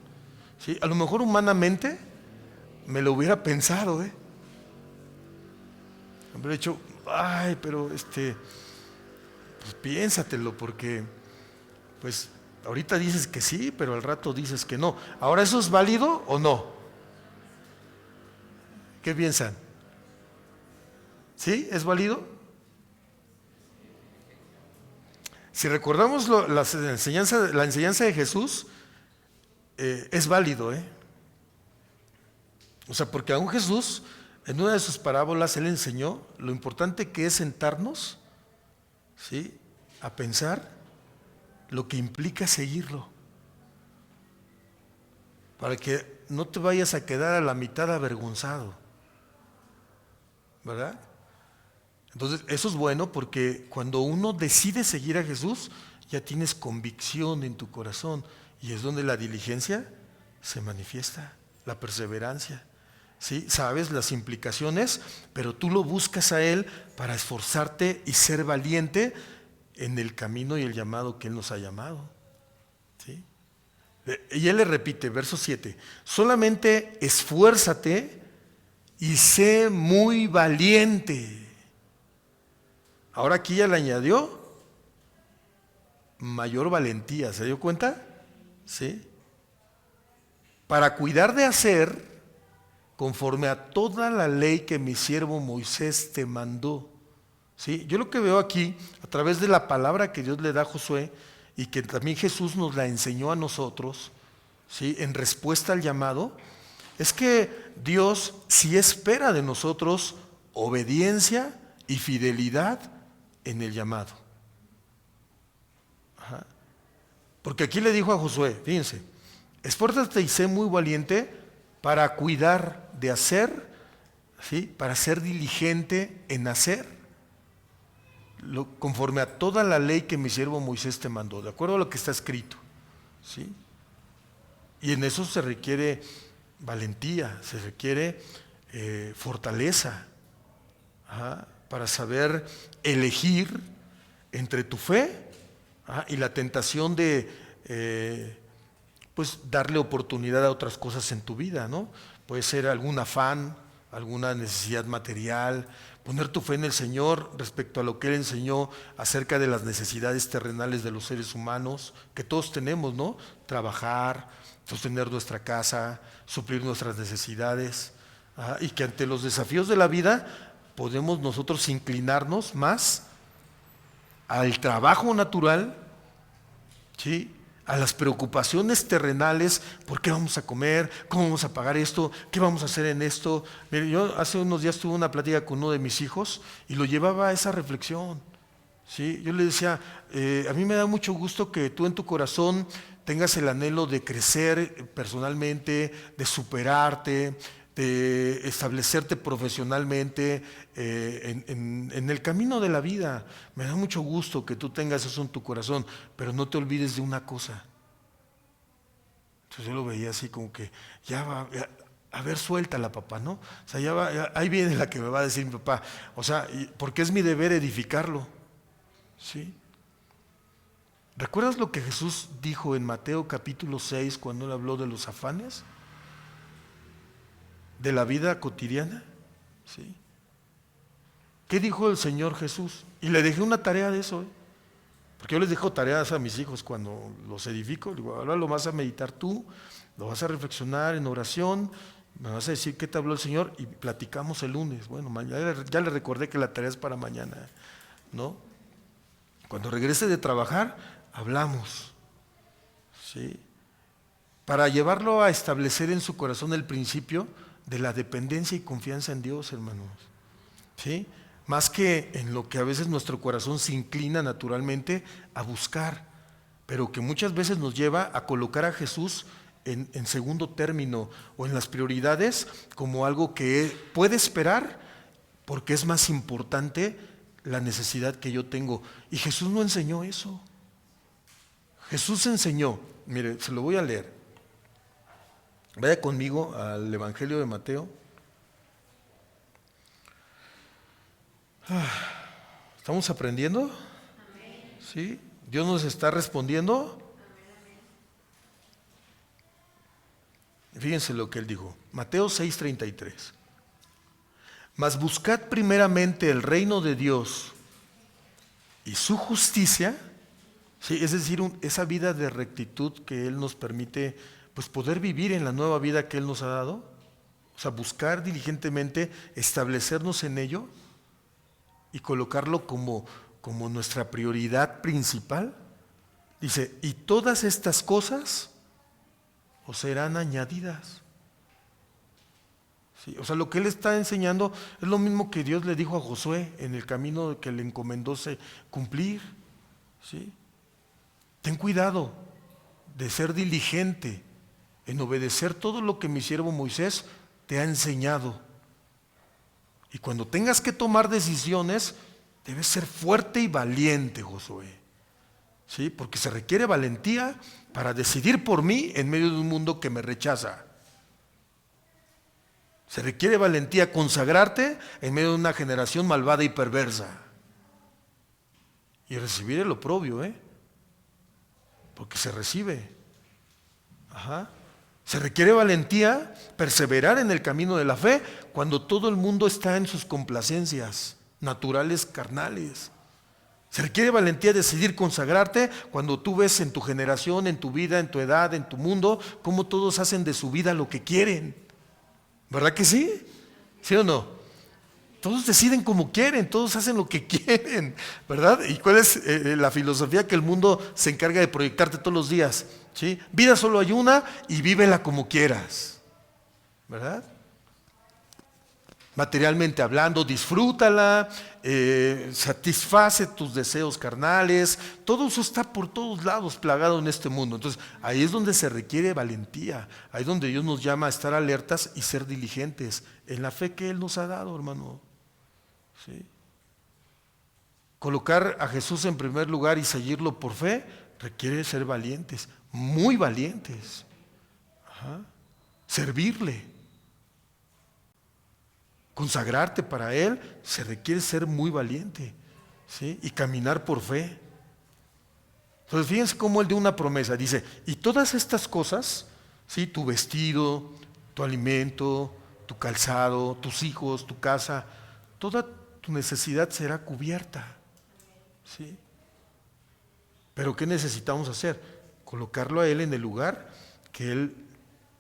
¿sí? A lo mejor humanamente me lo hubiera pensado, ¿eh? Me hubiera dicho, ay, pero pues piénsatelo, porque pues ahorita dices que sí, pero al rato dices que no. Ahora, ¿eso es válido o no? ¿Qué piensan? ¿Sí? ¿Es válido? Si recordamos la enseñanza de Jesús, es válido, ¿eh? O sea, porque aún Jesús, en una de sus parábolas, él enseñó lo importante que es sentarnos, ¿sí?, a pensar lo que implica seguirlo, para que no te vayas a quedar a la mitad avergonzado, ¿verdad? Entonces, eso es bueno porque cuando uno decide seguir a Jesús, ya tienes convicción en tu corazón y es donde la diligencia se manifiesta, la perseverancia. ¿Sí? Sabes las implicaciones, pero tú lo buscas a Él para esforzarte y ser valiente en el camino y el llamado que Él nos ha llamado. ¿Sí? Y Él le repite, verso 7, solamente esfuérzate y sé muy valiente. Ahora aquí ya le añadió mayor valentía, ¿se dio cuenta? ¿Sí? Para cuidar de hacer conforme a toda la ley que mi siervo Moisés te mandó. ¿Sí? Yo lo que veo aquí, a través de la palabra que Dios le da a Josué y que también Jesús nos la enseñó a nosotros, ¿sí?, en respuesta al llamado, es que Dios sí espera de nosotros obediencia y fidelidad en el llamado. Ajá. Porque aquí le dijo a Josué, fíjense, esfuérzate y sé muy valiente para cuidar de hacer, ¿sí?, para ser diligente en hacer, conforme a toda la ley que mi siervo Moisés te mandó, de acuerdo a lo que está escrito, ¿sí? Y en eso se requiere valentía, se requiere fortaleza, para saber elegir entre tu fe y la tentación de pues darle oportunidad a otras cosas en tu vida, ¿no? Puede ser algún afán, alguna necesidad material, poner tu fe en el Señor respecto a lo que Él enseñó acerca de las necesidades terrenales de los seres humanos, que todos tenemos, ¿no? Trabajar, sostener nuestra casa, suplir nuestras necesidades, y que ante los desafíos de la vida podemos nosotros inclinarnos más al trabajo natural, ¿sí?, a las preocupaciones terrenales, ¿por qué vamos a comer? ¿Cómo vamos a pagar esto? ¿Qué vamos a hacer en esto? Mire, yo hace unos días tuve una plática con uno de mis hijos y lo llevaba a esa reflexión, ¿sí? Yo le decía, a mí me da mucho gusto que tú en tu corazón tengas el anhelo de crecer personalmente, de superarte, de establecerte profesionalmente en el camino de la vida. Me da mucho gusto que tú tengas eso en tu corazón, pero no te olvides de una cosa. Entonces yo lo veía así como que, ya va, a ver, suéltala, papá, ¿no? O sea, ahí viene la que me va a decir mi papá, o sea, porque es mi deber edificarlo, ¿sí? ¿Recuerdas lo que Jesús dijo en Mateo capítulo 6 cuando Él habló de los afanes? De la vida cotidiana, ¿sí? ¿Qué dijo el Señor Jesús? Y le dejé una tarea de eso, porque yo les dejo tareas a mis hijos cuando los edifico. Digo, ahora lo vas a meditar tú, lo vas a reflexionar en oración, me vas a decir qué te habló el Señor y platicamos el lunes. Bueno, ya le recordé que la tarea es para mañana, ¿no? Cuando regrese de trabajar, hablamos, ¿sí?, para llevarlo a establecer en su corazón el principio de la dependencia y confianza en Dios, hermanos, ¿sí? Más que en lo que a veces nuestro corazón se inclina naturalmente a buscar, pero que muchas veces nos lleva a colocar a Jesús en segundo término o en las prioridades como algo que puede esperar porque es más importante la necesidad que yo tengo. Y Jesús no enseñó eso. Jesús enseñó, mire, se lo voy a leer. Vaya conmigo al Evangelio de Mateo. ¿Estamos aprendiendo? ¿Sí? ¿Dios nos está respondiendo? Fíjense lo que él dijo. Mateo 6:33. Mas buscad primeramente el reino de Dios y su justicia, ¿sí? Es decir, esa vida de rectitud que Él nos permite pues, poder vivir en la nueva vida que Él nos ha dado. O sea, buscar diligentemente, establecernos en ello y colocarlo como nuestra prioridad principal. Dice, y todas estas cosas os serán añadidas. Sí, o sea, lo que él está enseñando es lo mismo que Dios le dijo a Josué en el camino que le encomendó cumplir. ¿Sí? Ten cuidado de ser diligente en obedecer todo lo que mi siervo Moisés te ha enseñado. Y cuando tengas que tomar decisiones, debes ser fuerte y valiente, Josué. ¿Sí? Porque se requiere valentía para decidir por mí en medio de un mundo que me rechaza. Se requiere valentía consagrarte en medio de una generación malvada y perversa. Y recibir el oprobio, porque se recibe. Ajá. Se requiere valentía perseverar en el camino de la fe cuando todo el mundo está en sus complacencias naturales, carnales. Se requiere valentía decidir consagrarte cuando tú ves en tu generación, en tu vida, en tu edad, en tu mundo, cómo todos hacen de su vida lo que quieren. ¿Verdad que sí? ¿Sí o no? Todos deciden como quieren, todos hacen lo que quieren, ¿verdad? ¿Y cuál es la filosofía que el mundo se encarga de proyectarte todos los días? ¿Sí? Vida solo hay una y vívela como quieras, ¿verdad? Materialmente hablando, disfrútala, satisface tus deseos carnales, todo eso está por todos lados plagado en este mundo. Entonces ahí es donde se requiere valentía, ahí es donde Dios nos llama a estar alertas y ser diligentes en la fe que Él nos ha dado, hermano. ¿Sí? Colocar a Jesús en primer lugar y seguirlo por fe requiere ser valientes, muy valientes. Ajá. Servirle. Consagrarte para Él se requiere ser muy valiente, ¿sí? Y caminar por fe. Entonces fíjense cómo Él dio una promesa, dice, y todas estas cosas, ¿sí? Tu vestido, tu alimento, tu calzado, tus hijos, tu casa, toda tu necesidad será cubierta, ¿sí? Pero ¿qué necesitamos hacer? Colocarlo a Él en el lugar que Él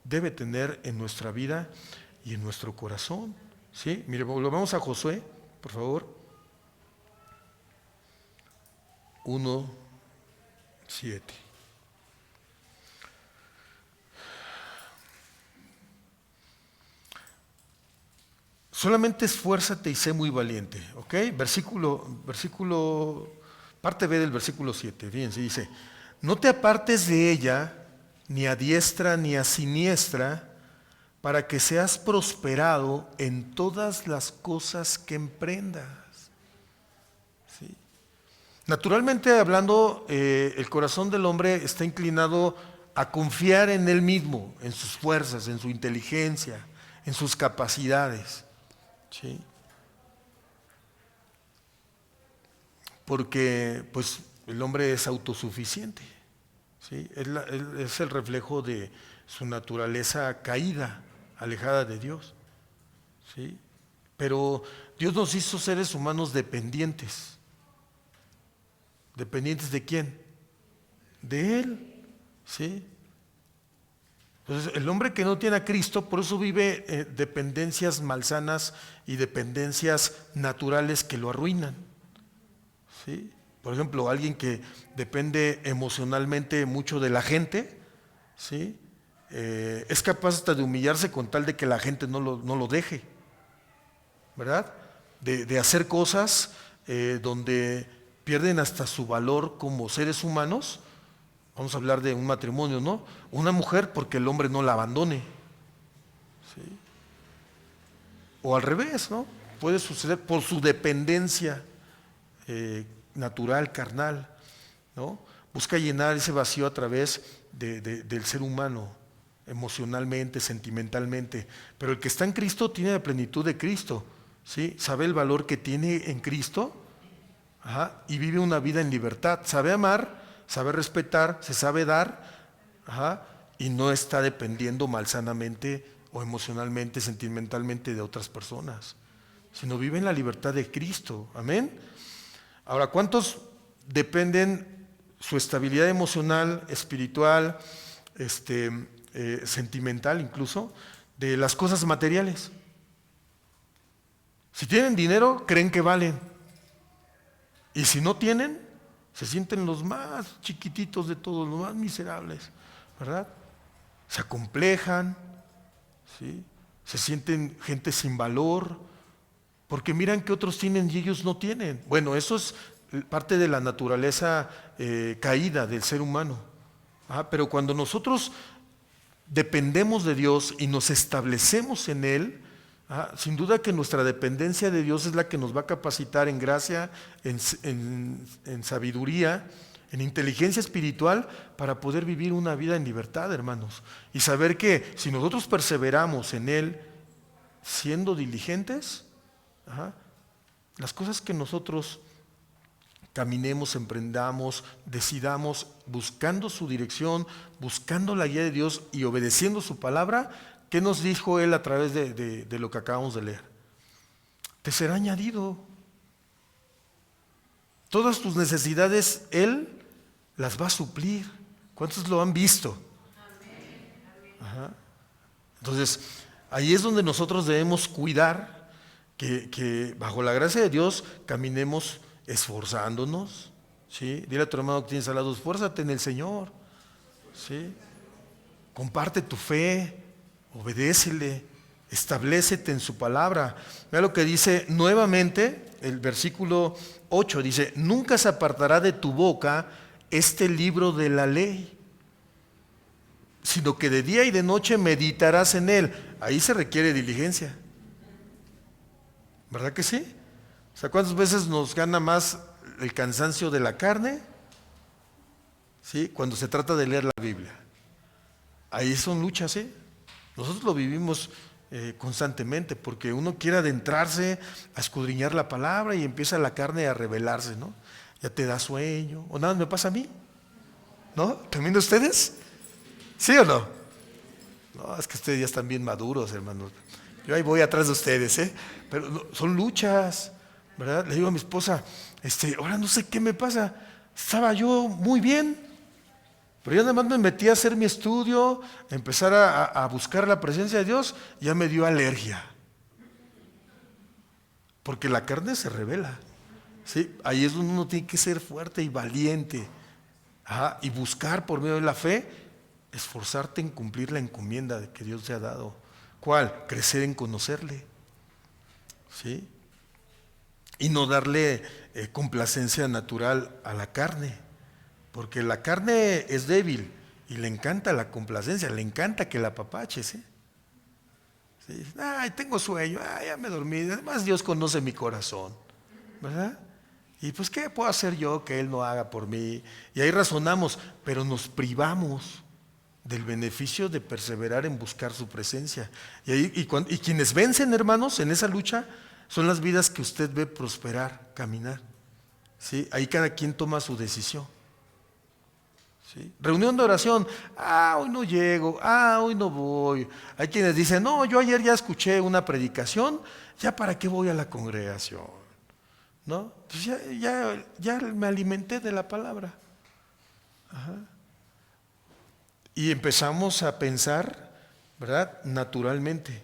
debe tener en nuestra vida y en nuestro corazón. ¿Sí? Mire, volvamos a Josué, por favor. 1:7. Solamente esfuérzate y sé muy valiente, ¿ok? Parte B del versículo 7, fíjense, dice, no te apartes de ella, ni a diestra ni a siniestra, para que seas prosperado en todas las cosas que emprendas. ¿Sí? Naturalmente hablando, el corazón del hombre está inclinado a confiar en él mismo, en sus fuerzas, en su inteligencia, en sus capacidades. ¿Sí? Porque pues el hombre es autosuficiente. ¿Sí? Es el reflejo de su naturaleza caída, alejada de Dios, ¿sí? Pero Dios nos hizo seres humanos dependientes. ¿Dependientes de quién? De Él, ¿sí? Entonces, el hombre que no tiene a Cristo, por eso vive dependencias malsanas y dependencias naturales que lo arruinan, ¿sí? Por ejemplo, alguien que depende emocionalmente mucho de la gente, ¿sí? Es capaz hasta de humillarse con tal de que la gente no lo deje, ¿verdad? De hacer cosas donde pierden hasta su valor como seres humanos. Vamos a hablar de un matrimonio, ¿no? Una mujer porque el hombre no la abandone, ¿sí? O al revés, ¿no? Puede suceder por su dependencia natural, carnal, ¿no? Busca llenar ese vacío a través del ser humano. emocionalmente, sentimentalmente, pero el que está en Cristo tiene la plenitud de Cristo, ¿sí? Sabe el valor que tiene en Cristo, ajá, y vive una vida en libertad, sabe amar, sabe respetar, se sabe dar, ajá, y no está dependiendo malsanamente o emocionalmente, sentimentalmente de otras personas, sino vive en la libertad de Cristo, amén. Ahora, ¿cuántos dependen su estabilidad emocional, espiritual, sentimental incluso, de las cosas materiales? Si tienen dinero, creen que valen. Y si no tienen, se sienten los más chiquititos de todos, los más miserables, ¿verdad? Se acomplejan, ¿sí? Se sienten gente sin valor, porque miran que otros tienen y ellos no tienen. Bueno, eso es parte de la naturaleza caída del ser humano. Pero cuando nosotros dependemos de Dios y nos establecemos en Él, sin duda que nuestra dependencia de Dios es la que nos va a capacitar en gracia, en sabiduría, en inteligencia espiritual para poder vivir una vida en libertad, hermanos. Y saber que si nosotros perseveramos en Él siendo diligentes, las cosas que nosotros caminemos, emprendamos, decidamos buscando su dirección, buscando la guía de Dios y obedeciendo su palabra, ¿qué nos dijo Él a través de lo que acabamos de leer? Te será añadido. Todas tus necesidades Él las va a suplir. ¿Cuántos lo han visto? Ajá. Entonces, ahí es donde nosotros debemos cuidar que bajo la gracia de Dios caminemos esforzándonos, ¿sí? Dile a tu hermano que tienes al lado, esfuérzate en el Señor, ¿sí? Comparte tu fe, obedécele, establécete en su palabra. Vea lo que dice nuevamente el versículo 8, dice, nunca se apartará de tu boca este libro de la ley, sino que de día y de noche meditarás en él. Ahí se requiere diligencia, ¿verdad que sí? O sea, ¿cuántas veces nos gana más el cansancio de la carne? ¿Sí? Cuando se trata de leer la Biblia. Ahí son luchas, ¿eh? Nosotros lo vivimos constantemente porque uno quiere adentrarse a escudriñar la palabra y empieza la carne a rebelarse, ¿no? Ya te da sueño. ¿O nada me pasa a mí? ¿No? ¿También de ustedes? ¿Sí o no? No, es que ustedes ya están bien maduros, hermanos. Yo ahí voy atrás de ustedes, ¿eh? Pero no, son luchas, ¿verdad? Le digo a mi esposa, ahora no sé qué me pasa. Estaba yo muy bien, pero ya nada más me metí a hacer mi estudio, a empezar a buscar la presencia de Dios, ya me dio alergia. Porque la carne se revela, ¿sí? Ahí es donde uno tiene que ser fuerte y valiente, y buscar por medio de la fe, esforzarte en cumplir la encomienda que Dios te ha dado. ¿Cuál? Crecer en conocerle, ¿sí? Y no darle complacencia natural a la carne, porque la carne es débil y le encanta la complacencia, le encanta que la apapaches, ¿eh? ¿Sí? Ay, tengo sueño, ay, ya me dormí, además Dios conoce mi corazón, ¿verdad? Y pues, ¿qué puedo hacer yo que Él no haga por mí? Y ahí razonamos, pero nos privamos del beneficio de perseverar en buscar su presencia. Y quienes vencen, hermanos, en esa lucha, son las vidas que usted ve prosperar, caminar, ¿sí? Ahí cada quien toma su decisión, ¿sí? Reunión de oración, hoy no llego, hoy no voy. Hay quienes dicen, no, yo ayer ya escuché una predicación, ya para qué voy a la congregación, ¿no? Entonces ya me alimenté de la palabra. Ajá. Y empezamos a pensar, ¿verdad? Naturalmente.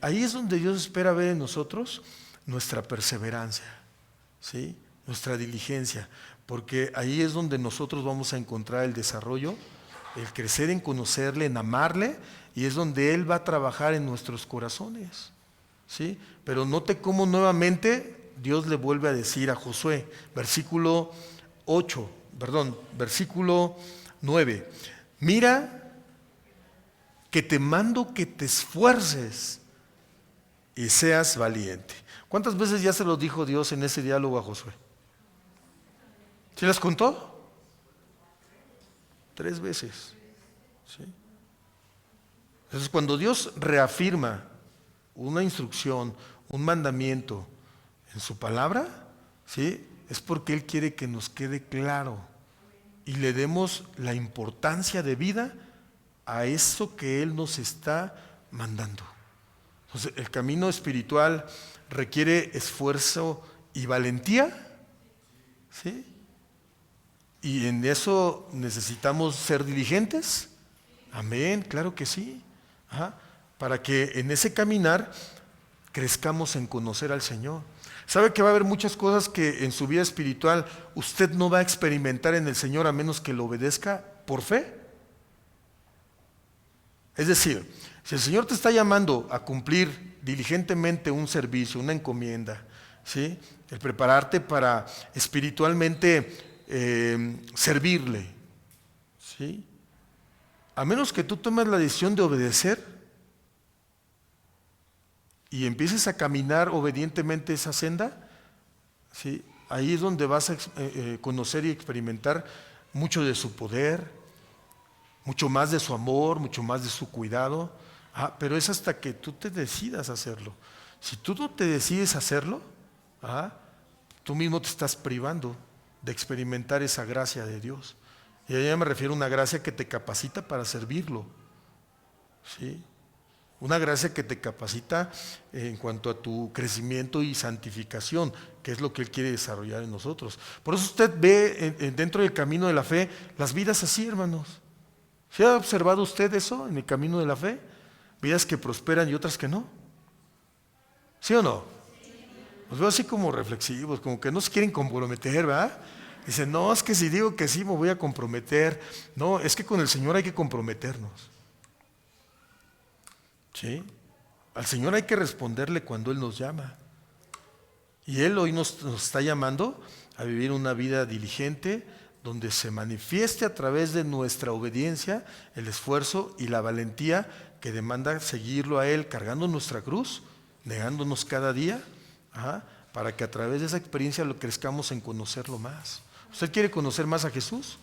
Ahí es donde Dios espera ver en nosotros nuestra perseverancia, ¿sí? Nuestra diligencia, porque ahí es donde nosotros vamos a encontrar el desarrollo, el crecer en conocerle, en amarle, y es donde Él va a trabajar en nuestros corazones, ¿sí? Pero note cómo nuevamente Dios le vuelve a decir a Josué, versículo 9, mira que te mando que te esfuerces y seas valiente. ¿Cuántas veces ya se lo dijo Dios en ese diálogo a Josué? ¿Sí las contó? 3 veces, ¿sí? Entonces, cuando Dios reafirma una instrucción, un mandamiento en su palabra, ¿sí?, es porque Él quiere que nos quede claro y le demos la importancia de vida a eso que Él nos está mandando. Entonces, el camino espiritual requiere esfuerzo y valentía, ¿sí? Y en eso necesitamos ser diligentes. Amén, claro que sí. Ajá. Para que en ese caminar crezcamos en conocer al Señor. ¿Sabe que va a haber muchas cosas que en su vida espiritual usted no va a experimentar en el Señor a menos que lo obedezca por fe? Es decir, si el Señor te está llamando a cumplir diligentemente un servicio, una encomienda, ¿sí?, el prepararte para espiritualmente servirle, ¿sí?, a menos que tú tomes la decisión de obedecer y empieces a caminar obedientemente esa senda, ¿sí?, ahí es donde vas a conocer y experimentar mucho de su poder, mucho más de su amor, mucho más de su cuidado. Pero es hasta que tú te decidas hacerlo. Si tú no te decides hacerlo, tú mismo te estás privando de experimentar esa gracia de Dios. Y a ella me refiero a una gracia que te capacita para servirlo, ¿sí? Una gracia que te capacita en cuanto a tu crecimiento y santificación, que es lo que Él quiere desarrollar en nosotros. Por eso usted ve dentro del camino de la fe las vidas así, hermanos. ¿Se ha observado usted eso en el camino de la fe? Vidas que prosperan y otras que no. ¿Sí o no? Los veo así como reflexivos, como que no se quieren comprometer, ¿verdad? Dicen, no, es que si digo que sí me voy a comprometer. No, es que con el Señor hay que comprometernos. ¿Sí? Al Señor hay que responderle cuando Él nos llama. Y Él hoy nos está llamando a vivir una vida diligente, donde se manifieste a través de nuestra obediencia el esfuerzo y la valentía que demanda seguirlo a Él, cargando nuestra cruz, negándonos cada día, para que a través de esa experiencia lo crezcamos en conocerlo más. ¿Usted quiere conocer más a Jesús?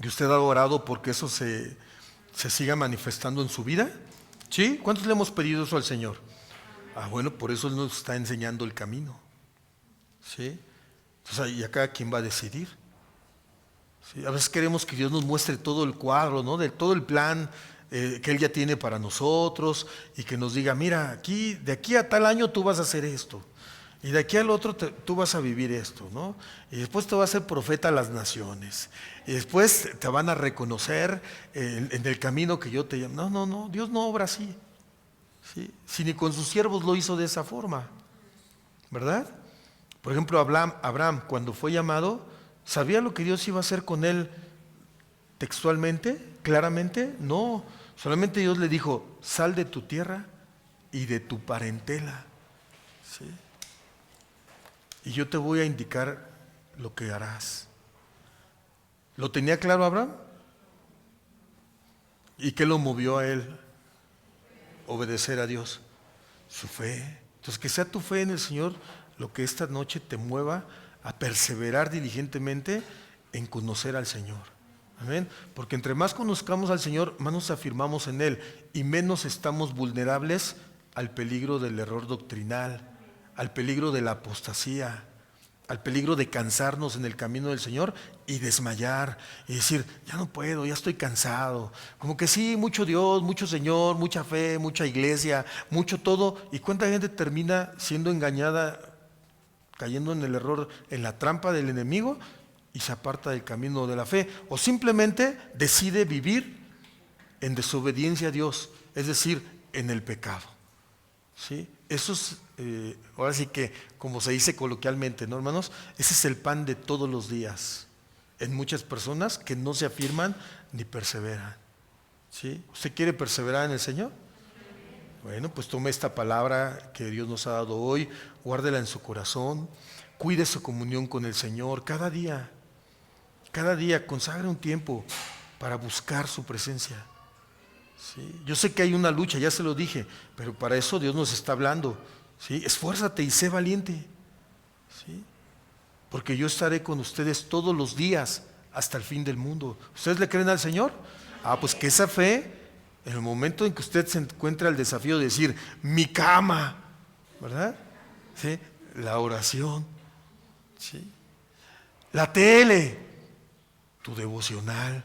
¿Y usted ha orado porque eso se siga manifestando en su vida? ¿Sí? ¿Cuántos le hemos pedido eso al Señor? Bueno, por eso Él nos está enseñando el camino. ¿Sí? Entonces, y a cada quien va a decidir. ¿Sí? A veces queremos que Dios nos muestre todo el cuadro, ¿no?, de todo el plan que Él ya tiene para nosotros, y que nos diga, mira, de aquí a tal año tú vas a hacer esto, y de aquí al otro tú vas a vivir esto, ¿no? Y después te vas a ser profeta a las naciones, y después te van a reconocer en el camino que yo te llamo. No, Dios no obra así, ¿sí? Si ni con sus siervos lo hizo de esa forma, ¿verdad? Por ejemplo, Abraham, cuando fue llamado, ¿sabía lo que Dios iba a hacer con él textualmente, claramente? No, solamente Dios le dijo, sal de tu tierra y de tu parentela, ¿sí?, y yo te voy a indicar lo que harás. ¿Lo tenía claro Abraham? ¿Y qué lo movió a él? Obedecer a Dios. Su fe. Entonces, que sea tu fe en el Señor lo que esta noche te mueva a perseverar diligentemente en conocer al Señor. Amén. Porque entre más conozcamos al Señor, más nos afirmamos en Él y menos estamos vulnerables al peligro del error doctrinal, al peligro de la apostasía, al peligro de cansarnos en el camino del Señor y desmayar y decir, ya no puedo, ya estoy cansado. Como que sí, mucho Dios, mucho Señor, mucha fe, mucha iglesia, mucho todo. ¿Y cuánta gente termina siendo engañada, cayendo en el error, en la trampa del enemigo, y se aparta del camino de la fe? O simplemente decide vivir en desobediencia a Dios, es decir, en el pecado. ¿Sí? Eso es, ahora sí que, como se dice coloquialmente, ¿no, hermanos? Ese es el pan de todos los días en muchas personas que no se afirman ni perseveran. ¿Sí? ¿Usted quiere perseverar en el Señor? Bueno, pues tome esta palabra que Dios nos ha dado hoy, guárdela en su corazón, cuide su comunión con el Señor cada día consagre un tiempo para buscar su presencia. ¿Sí? Yo sé que hay una lucha, ya se lo dije, pero para eso Dios nos está hablando. ¿Sí? Esfuérzate y sé valiente. ¿Sí? Porque yo estaré con ustedes todos los días hasta el fin del mundo. ¿Ustedes le creen al Señor? Pues que esa fe, en el momento en que usted se encuentra el desafío de decir, mi cama, ¿verdad? ¿Sí? La oración, ¿sí? La tele, tu devocional,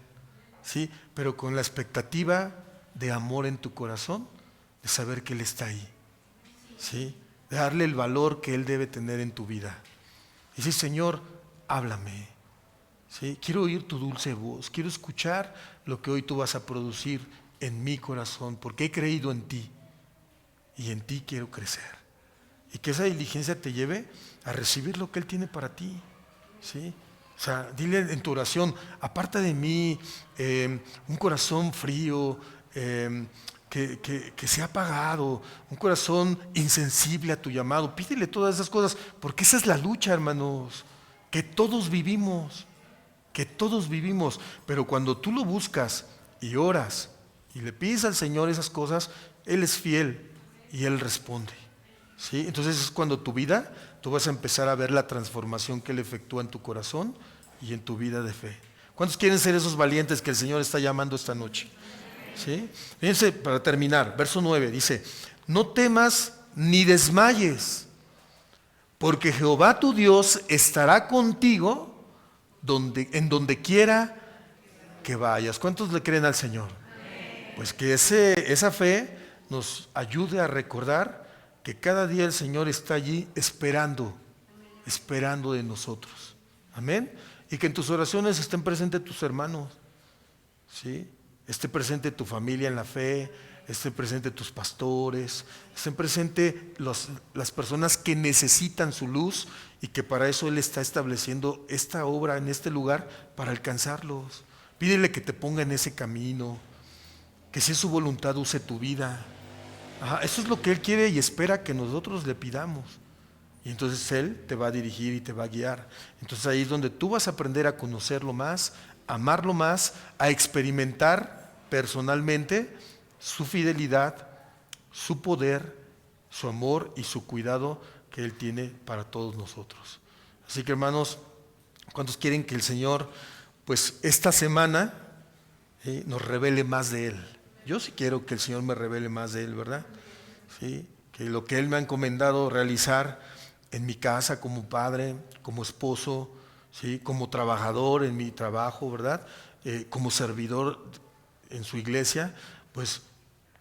¿sí? Pero con la expectativa de amor en tu corazón, de saber que Él está ahí, ¿sí? De darle el valor que Él debe tener en tu vida. Y decir, Señor, háblame, ¿sí? Quiero oír tu dulce voz, quiero escuchar lo que hoy tú vas a producir en mi corazón, porque he creído en ti y en ti quiero crecer. Y que esa diligencia te lleve a recibir lo que Él tiene para ti, ¿sí? O sea, dile en tu oración, aparta de mí un corazón frío, que se ha apagado, un corazón insensible a tu llamado. Pídele todas esas cosas, porque esa es la lucha, hermanos, que todos vivimos, pero cuando tú lo buscas y oras y le pides al Señor esas cosas, Él es fiel y Él responde, ¿sí? Entonces es cuando tu vida, tú vas a empezar a ver la transformación que Él efectúa en tu corazón y en tu vida de fe. ¿Cuántos quieren ser esos valientes que el Señor está llamando esta noche? ¿Sí? Fíjense, para terminar, verso 9 dice, no temas ni desmayes, porque Jehová tu Dios estará contigo en donde quiera que vayas. ¿Cuántos le creen al Señor? Pues que esa fe nos ayude a recordar que cada día el Señor está allí esperando de nosotros. Amén. Y que en tus oraciones estén presentes tus hermanos, ¿sí? Esté presente tu familia en la fe, estén presentes tus pastores, estén presentes las personas que necesitan su luz y que para eso Él está estableciendo esta obra en este lugar para alcanzarlos. Pídele que te ponga en ese camino, que si es su voluntad use tu vida. Eso es lo que Él quiere y espera que nosotros le pidamos. Y entonces Él te va a dirigir y te va a guiar. Entonces ahí es donde tú vas a aprender a conocerlo más, a amarlo más, a experimentar personalmente su fidelidad, su poder, su amor y su cuidado que Él tiene para todos nosotros. Así que, hermanos, ¿cuántos quieren que el Señor, pues esta semana, nos revele más de Él? Yo sí quiero que el Señor me revele más de Él, ¿verdad? ¿Sí? Que lo que Él me ha encomendado realizar en mi casa como padre, como esposo, ¿sí? Como trabajador en mi trabajo, ¿verdad? Como servidor en su iglesia, pues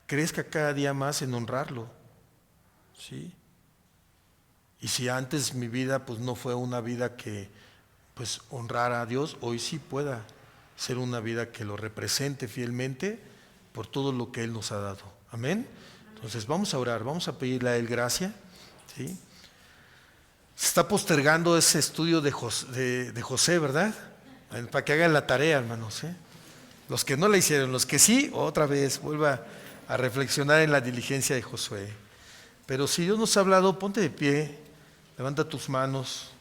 crezca cada día más en honrarlo, ¿sí? Y si antes mi vida pues no fue una vida que pues honrara a Dios, hoy sí pueda ser una vida que lo represente fielmente por todo lo que Él nos ha dado. Amén. Entonces vamos a orar, vamos a pedirle a Él gracia, ¿sí? Se está postergando ese estudio de José, ¿verdad? Para que hagan la tarea, hermanos, ¿eh? Los que no la hicieron, los que sí, otra vez, vuelva a reflexionar en la diligencia de Josué. Pero si Dios nos ha hablado, ponte de pie, levanta tus manos,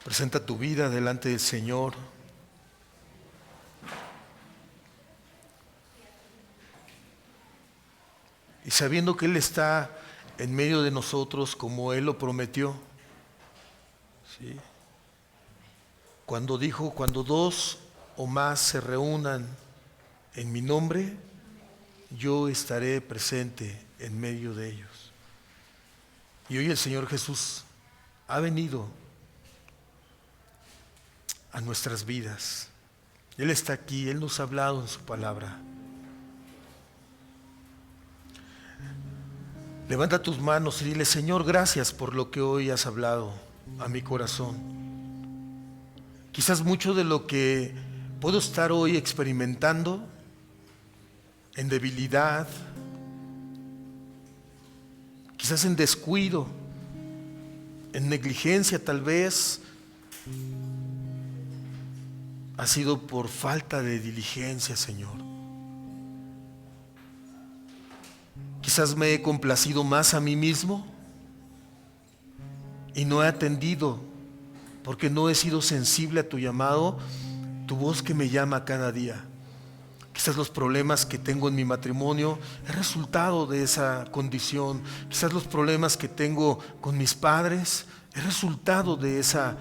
presenta tu vida delante del Señor. Y sabiendo que Él está en medio de nosotros como Él lo prometió, ¿sí? Cuando dijo, cuando dos o más se reúnan en mi nombre, yo estaré presente en medio de ellos. Y hoy el Señor Jesús ha venido a nuestras vidas. Él está aquí, Él nos ha hablado en su palabra. Levanta tus manos y dile, Señor, gracias por lo que hoy has hablado a mi corazón. Quizás mucho de lo que puedo estar hoy experimentando en debilidad, quizás en descuido, en negligencia tal vez, ha sido por falta de diligencia, Señor. Quizás me he complacido más a mí mismo y no he atendido porque no he sido sensible a tu llamado, tu voz que me llama cada día. Quizás los problemas que tengo en mi matrimonio es resultado de esa condición. Quizás los problemas que tengo con mis padres es resultado de ese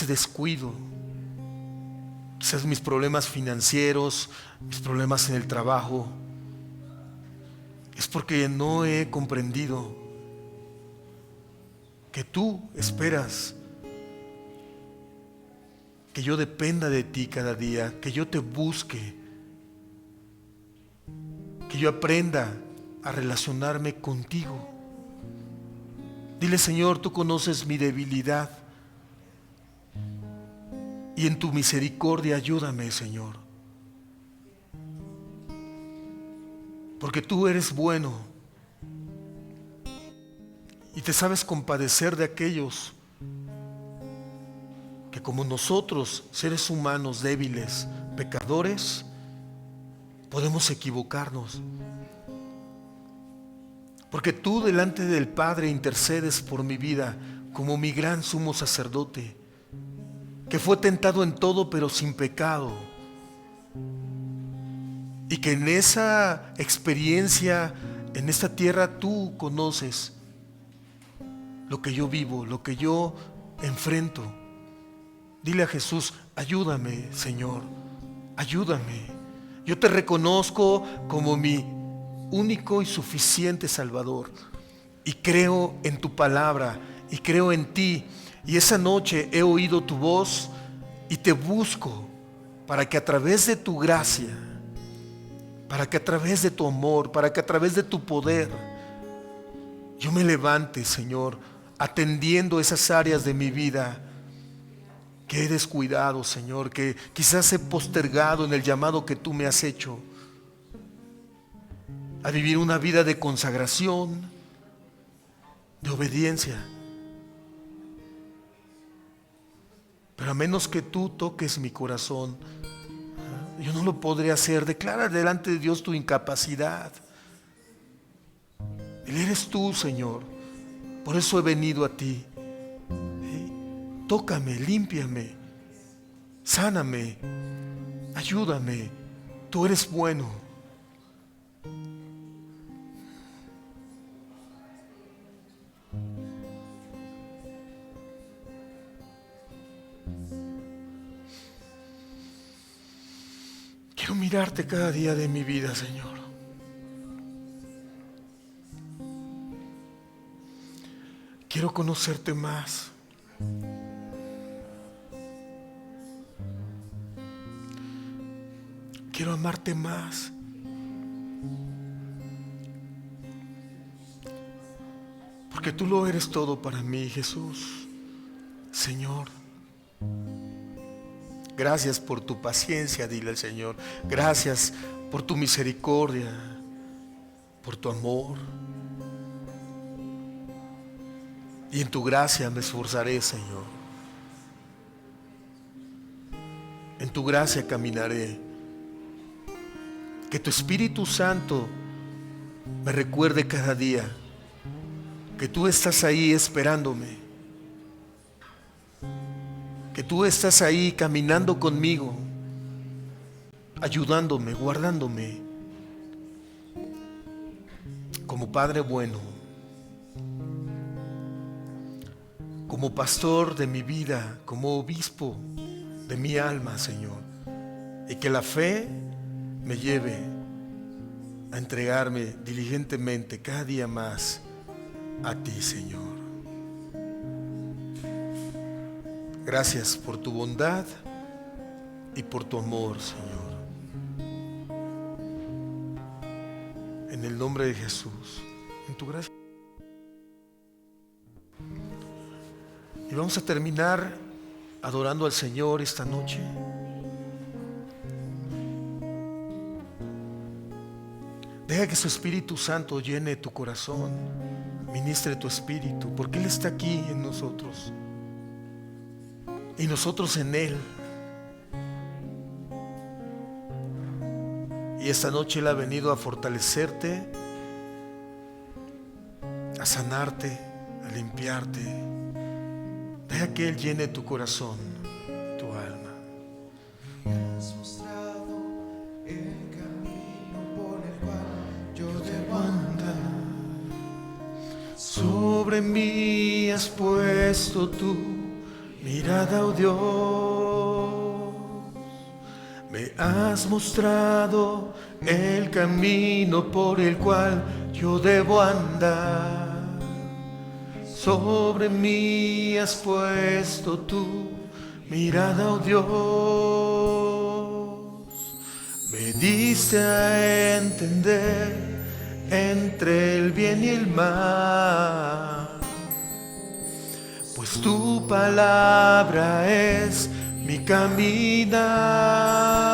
descuido. quizás mis problemas financieros, mis problemas en el trabajo, es porque no he comprendido que tú esperas que yo dependa de ti cada día, que yo te busque, que yo aprenda a relacionarme contigo. Dile: Señor, tú conoces mi debilidad y en tu misericordia ayúdame, Señor, porque tú eres bueno y te sabes compadecer de aquellos que, como nosotros, seres humanos débiles, pecadores, podemos equivocarnos. Porque tú delante del Padre intercedes por mi vida como mi gran sumo sacerdote, que fue tentado en todo pero sin pecado, y que en esa experiencia, en esta tierra, tú conoces lo que yo vivo, lo que yo enfrento. Dile a Jesús: ayúdame, Señor, ayúdame. Yo te reconozco como mi único y suficiente Salvador, y creo en tu palabra y creo en ti. Y esa noche he oído tu voz y te busco para que a través de tu gracia, para que a través de tu amor, para que a través de tu poder, yo me levante, Señor, atendiendo esas áreas de mi vida que he descuidado, Señor, que quizás he postergado en el llamado que tú me has hecho a vivir una vida de consagración, de obediencia. Pero a menos que tú toques mi corazón, yo no lo podré hacer. Declara delante de Dios tu incapacidad. Él eres tú, Señor. Por eso he venido a ti. Tócame, límpiame, sáname, ayúdame. Tú eres bueno. Quiero mirarte cada día de mi vida, Señor. Quiero conocerte más. Quiero amarte más. Porque tú lo eres todo para mí, Jesús. Señor, gracias por tu paciencia, dile al Señor. Gracias por tu misericordia, por tu amor. Y en tu gracia me esforzaré, Señor. En tu gracia caminaré. Que tu Espíritu Santo me recuerde cada día que tú estás ahí esperándome. Que tú estás ahí caminando conmigo, ayudándome, guardándome, como Padre bueno, como pastor de mi vida, como obispo de mi alma, Señor. Y que la fe me lleve a entregarme diligentemente cada día más a ti, Señor. Gracias por tu bondad y por tu amor, Señor. En el nombre de Jesús, en tu gracia. Y vamos a terminar adorando al Señor esta noche. Deja que su Espíritu Santo llene tu corazón, ministre tu espíritu, porque Él está aquí en nosotros y nosotros en Él. Y esta noche Él ha venido a fortalecerte, a sanarte, a limpiarte. Deja que Él llene tu corazón, tu alma. Has mostrado el camino por el cual yo debo andar. Sobre mí has puesto tu mirada, oh Dios. Me has mostrado el camino por el cual yo debo andar. Sobre mí has puesto tu mirada, oh Dios. Me diste a entender entre el bien y el mal, pues tu palabra es mi caminar.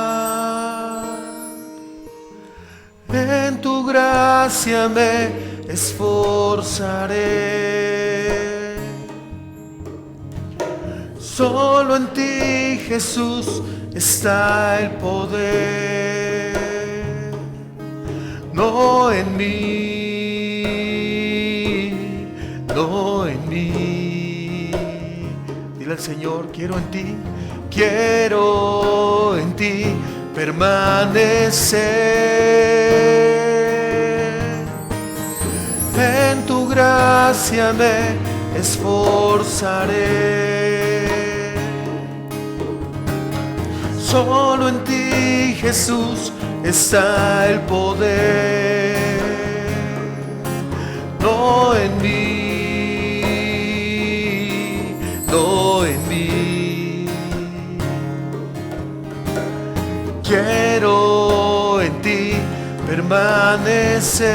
En tu gracia me esforzaré. Solo en ti, Jesús, está el poder. No en mí, no en mí. Dile al Señor, quiero en ti permanecer. En tu gracia me esforzaré. Solo en ti, Jesús, está el poder. No en mí, no en mí. Quiero en ti permanecer.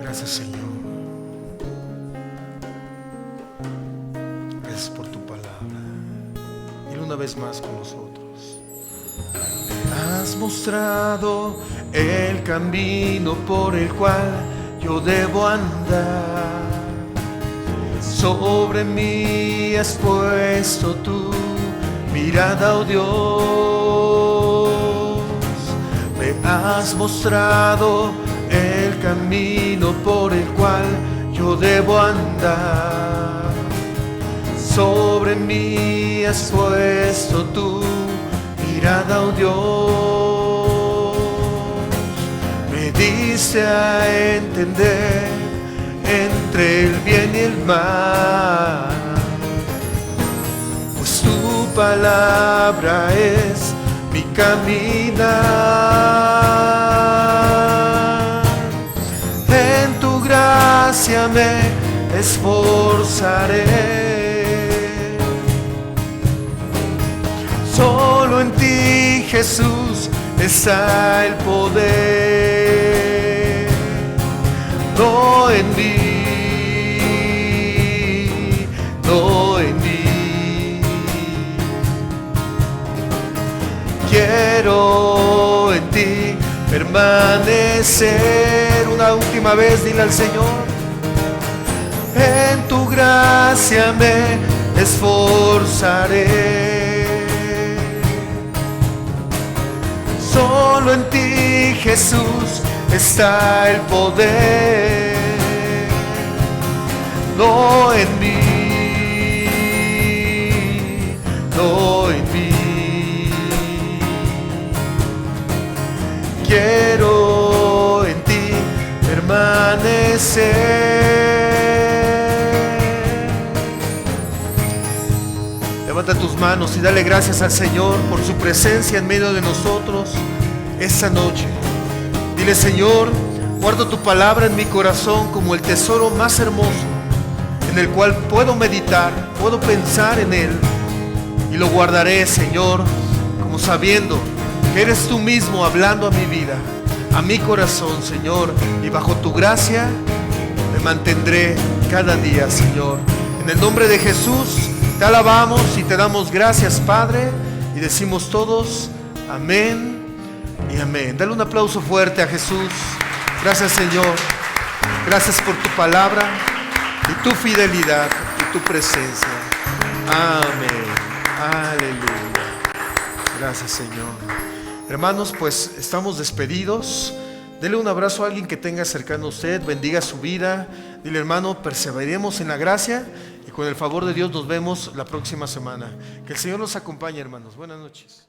Gracias, Señor. Gracias por tu palabra. Dile una vez más con nosotros. Me has mostrado el camino por el cual yo debo andar. Sobre mí has puesto tu mirada, oh Dios. Me has mostrado el camino por el cual yo debo andar. Sobre mí has puesto tu mirada, oh Dios. Me diste a entender entre el bien y el mal, pues tu palabra es mi caminar. En tu gracia me esforzaré. Solo en ti, Jesús, está el poder. No en mí, no en mí. Quiero en ti permanecer. Una última vez, dile al Señor. En tu gracia me esforzaré. Solo en ti, Jesús, está el poder. No en mí, no en mí. Quiero en ti permanecer. Levanta tus manos y dale gracias al Señor por su presencia en medio de nosotros esta noche. Dile: Señor, guardo tu palabra en mi corazón como el tesoro más hermoso, en el cual puedo meditar, puedo pensar en él, y lo guardaré, Señor, como sabiendo que eres tú mismo hablando a mi vida, a mi corazón, Señor, y bajo tu gracia me mantendré cada día, Señor. En el nombre de Jesús te alabamos y te damos gracias, Padre, y decimos todos amén y amén. Dale un aplauso fuerte a Jesús. Gracias, Señor. Gracias por tu palabra y tu fidelidad y tu presencia. Amén. Aleluya. Gracias, Señor. Hermanos, pues estamos despedidos. Dele un abrazo a alguien que tenga cercano a usted. Bendiga su vida. Dile: hermano, perseveremos en la gracia y con el favor de Dios nos vemos la próxima semana. Que el Señor nos acompañe, hermanos. Buenas noches.